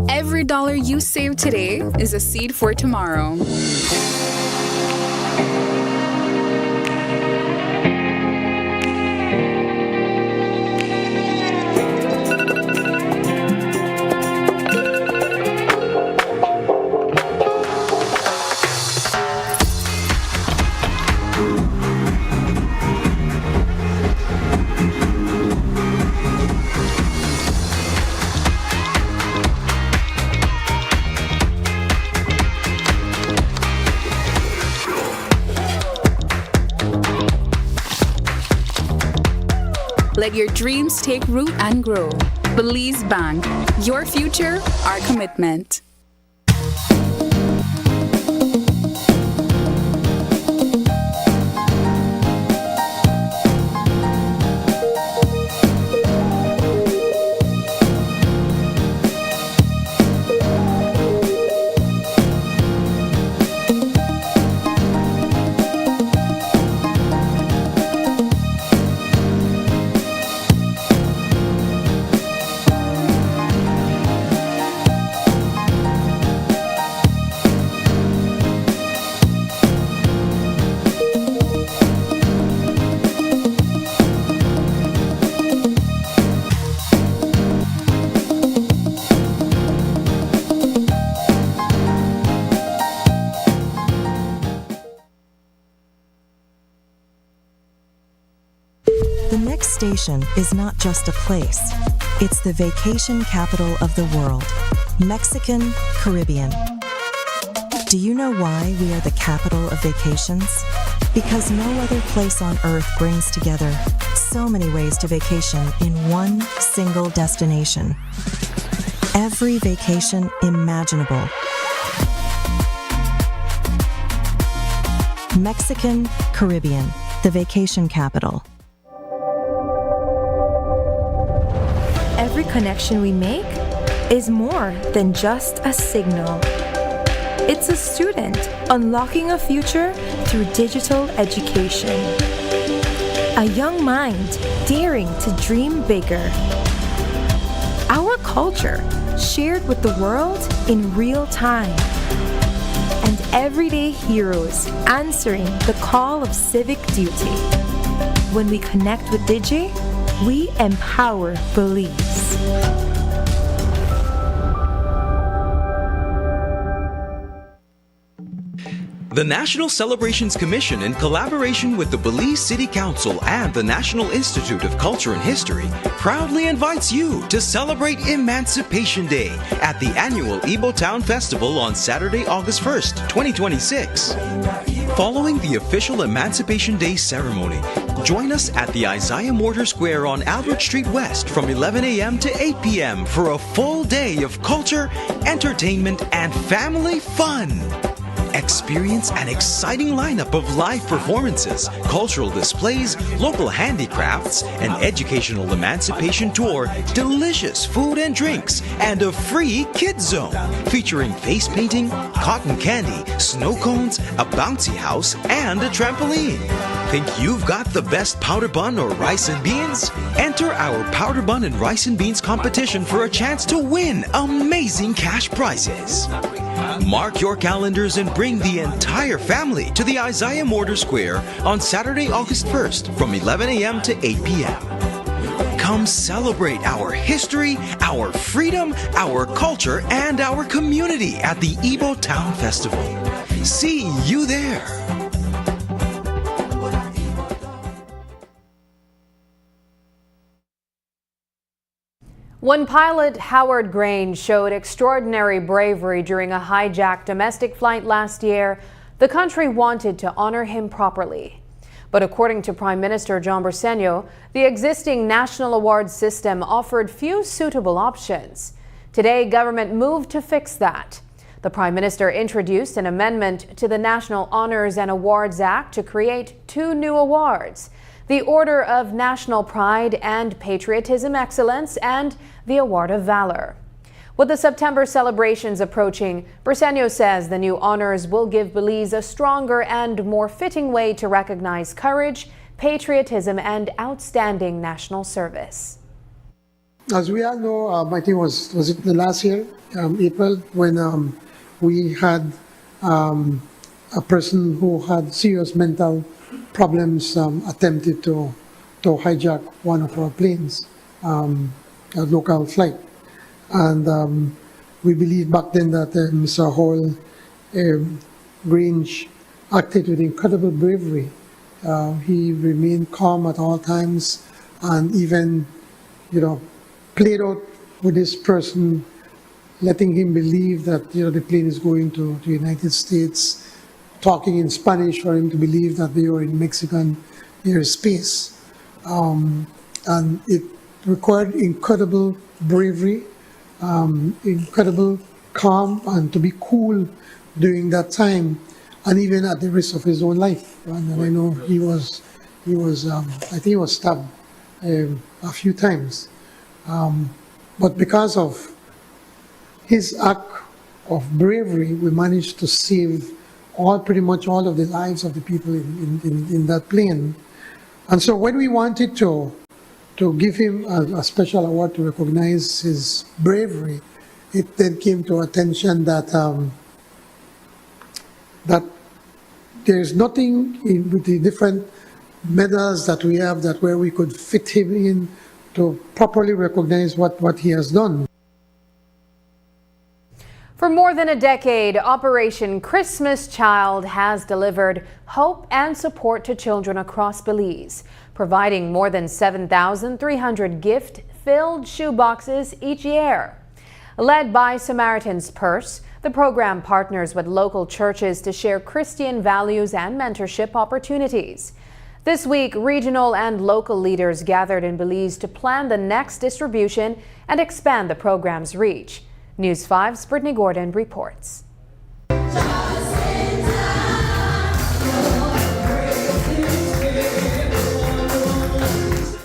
Every dollar you save today is a seed for tomorrow. Let your dreams take root and grow. Belize Bank. Your future, our commitment. The next station is not just a place, it's the vacation capital of the world, Mexican Caribbean. Do you know why we are the capital of vacations? Because no other place on earth brings together so many ways to vacation in one single destination. Every vacation imaginable. Mexican Caribbean, the vacation capital. Every connection we make is more than just a signal. It's a student unlocking a future through digital education. A young mind daring to dream bigger. Our culture shared with the world in real time. And everyday heroes answering the call of civic duty. When we connect with Digi, we empower Belize. The National Celebrations Commission, in collaboration with the Belize City Council and the National Institute of Culture and History, proudly invites you to celebrate Emancipation Day at the annual Ibo Town Festival on Saturday, August 1st, 2026. Following the official Emancipation Day ceremony, join us at the Isaiah Mortar Square on Albert Street West from 11 a.m. to 8 p.m. for a full day of culture, entertainment, and family fun. Experience an exciting lineup of live performances, cultural displays, local handicrafts, an educational emancipation tour, delicious food and drinks, and a free kids zone featuring face painting, cotton candy, snow cones, a bouncy house, and a trampoline. Think you've got the best powder bun or rice and beans? Enter our powder bun and rice and beans competition for a chance to win amazing cash prizes. Mark your calendars and bring the entire family to the Isaiah Mortar Square on Saturday, August 1st from 11 a.m. to 8 p.m. Come celebrate our history, our freedom, our culture, and our community at the Ibo Town Festival. See you there. When pilot Howard Grange showed extraordinary bravery during a hijacked domestic flight last year, the country wanted to honor him properly. But according to Prime Minister John Briceño, the existing national awards system offered few suitable options. Today, government moved to fix that. The Prime Minister introduced an amendment to the National Honors and Awards Act to create 2 new awards: the Order of National Pride and Patriotism Excellence and the Award of Valor. With the September celebrations approaching, Briceño says the new honors will give Belize a stronger and more fitting way to recognize courage, patriotism, and outstanding national service. As we all know, I think was it the last year, April, when we had a person who had serious mental problems attempted to hijack one of our planes, a local flight. And we believe back then that Mr. Hall Grange acted with incredible bravery. He remained calm at all times and even, played out with this person, letting him believe that, the plane is going to the United States, talking in Spanish for him to believe that they were in Mexican airspace. And it required incredible bravery, incredible calm, and to be cool during that time, and even at the risk of his own life. And I know he was I think he was stabbed a few times. But because of his act of bravery, we managed to save pretty much all of the lives of the people in that plane. And so when we wanted to give him a special award to recognize his bravery, it then came to attention that that there's nothing with the different medals that we have that where we could fit him in to properly recognize what he has done. For more than a decade, Operation Christmas Child has delivered hope and support to children across Belize, providing more than 7,300 gift-filled shoeboxes each year. Led by Samaritan's Purse, the program partners with local churches to share Christian values and mentorship opportunities. This week, regional and local leaders gathered in Belize to plan the next distribution and expand the program's reach. News 5's Brittany Gordon reports.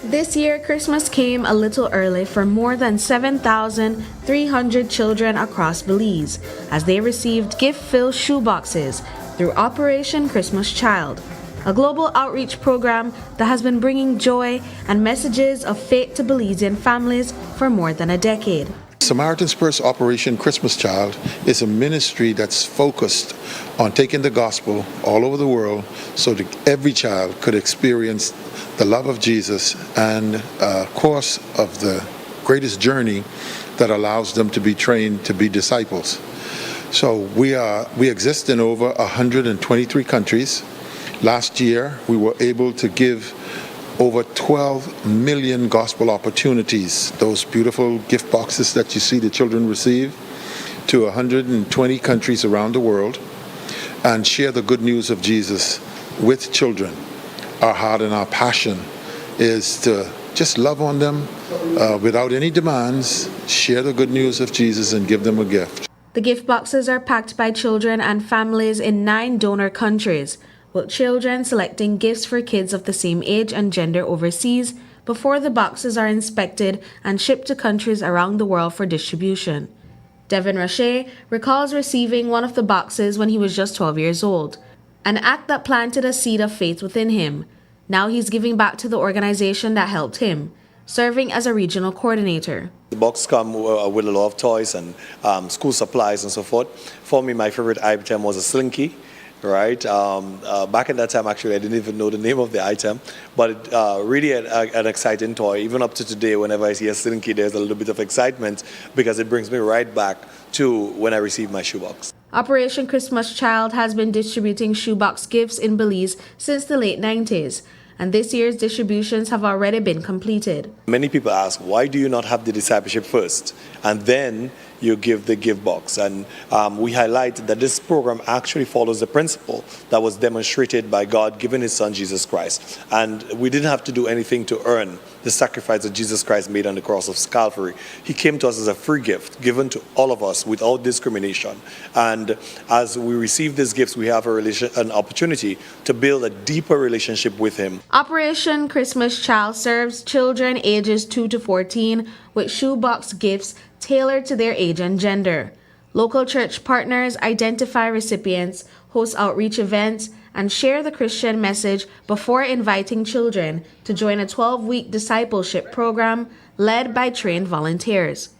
This year, Christmas came a little early for more than 7,300 children across Belize as they received gift-filled shoeboxes through Operation Christmas Child, a global outreach program that has been bringing joy and messages of faith to Belizean families for more than a decade. Samaritan's Purse Operation Christmas Child is a ministry that's focused on taking the gospel all over the world so that every child could experience the love of Jesus and a course of the greatest journey that allows them to be trained to be disciples. So we exist in over 123 countries. Last year, we were able to give over 12 million gospel opportunities, those beautiful gift boxes that you see the children receive, to 120 countries around the world, and share the good news of Jesus with children. Our heart and our passion is to just love on them without any demands, share the good news of Jesus, and give them a gift. The gift boxes are packed by children and families in 9 donor countries, with children selecting gifts for kids of the same age and gender overseas before the boxes are inspected and shipped to countries around the world for distribution. Devin Rache recalls receiving one of the boxes when he was just 12 years old, an act that planted a seed of faith within him. Now he's giving back to the organization that helped him, serving as a regional coordinator. The box comes with a lot of toys and school supplies and so forth. For me, my favorite item was a slinky. Right. Back in that time, actually, I didn't even know the name of the item, but it really an exciting toy. Even up to today, whenever I see a slinky, there's a little bit of excitement because it brings me right back to when I received my shoebox. Operation Christmas Child has been distributing shoebox gifts in Belize since the late 90s, and this year's distributions have already been completed. Many people ask, why do you not have the discipleship first and then you give the gift box? And we highlight that this program actually follows the principle that was demonstrated by God giving his son Jesus Christ. And we didn't have to do anything to earn the sacrifice that Jesus Christ made on the cross of Calvary. He came to us as a free gift given to all of us without discrimination. And as we receive these gifts, we have an opportunity to build a deeper relationship with him. Operation Christmas Child serves children ages 2 to 14 with shoebox gifts tailored to their age and gender. Local church partners identify recipients, host outreach events, and share the Christian message before inviting children to join a 12-week discipleship program led by trained volunteers.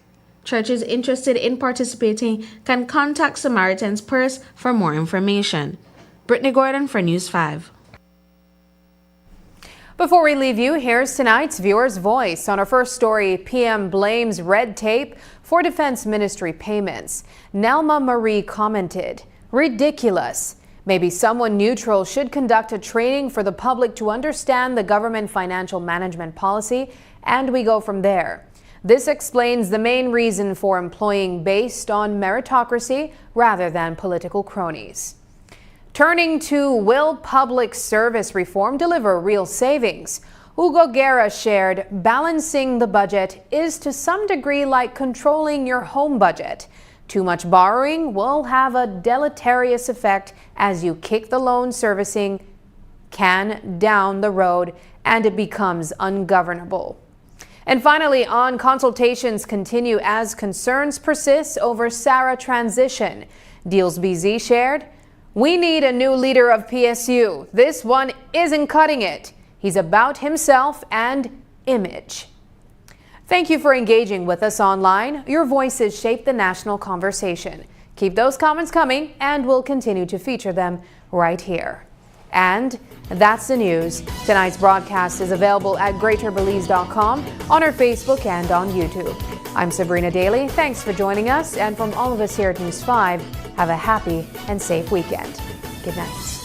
Churches interested in participating can contact Samaritan's Purse for more information. Brittany Gordon for News 5. Before we leave you, here's tonight's viewer's voice. On our first story, PM blames red tape for defense ministry payments. Nelma Marie commented, "Ridiculous. Maybe someone neutral should conduct a training for the public to understand the government financial management policy, and we go from there." This explains the main reason for employing based on meritocracy rather than political cronies. Turning to will public service reform deliver real savings? Hugo Guerra shared, balancing the budget is to some degree like controlling your home budget. Too much borrowing will have a deleterious effect as you kick the loan servicing can down the road and it becomes ungovernable. And finally, consultations continue as concerns persist over SARA transition. Deals BZ shared, we need a new leader of PSU. This one isn't cutting it. He's about himself and image. Thank you for engaging with us online. Your voices shape the national conversation. Keep those comments coming and we'll continue to feature them right here. And that's the news. Tonight's broadcast is available at greaterbelize.com, on our Facebook and on YouTube. I'm Sabrina Daly. Thanks for joining us. And from all of us here at News 5, have a happy and safe weekend. Good night.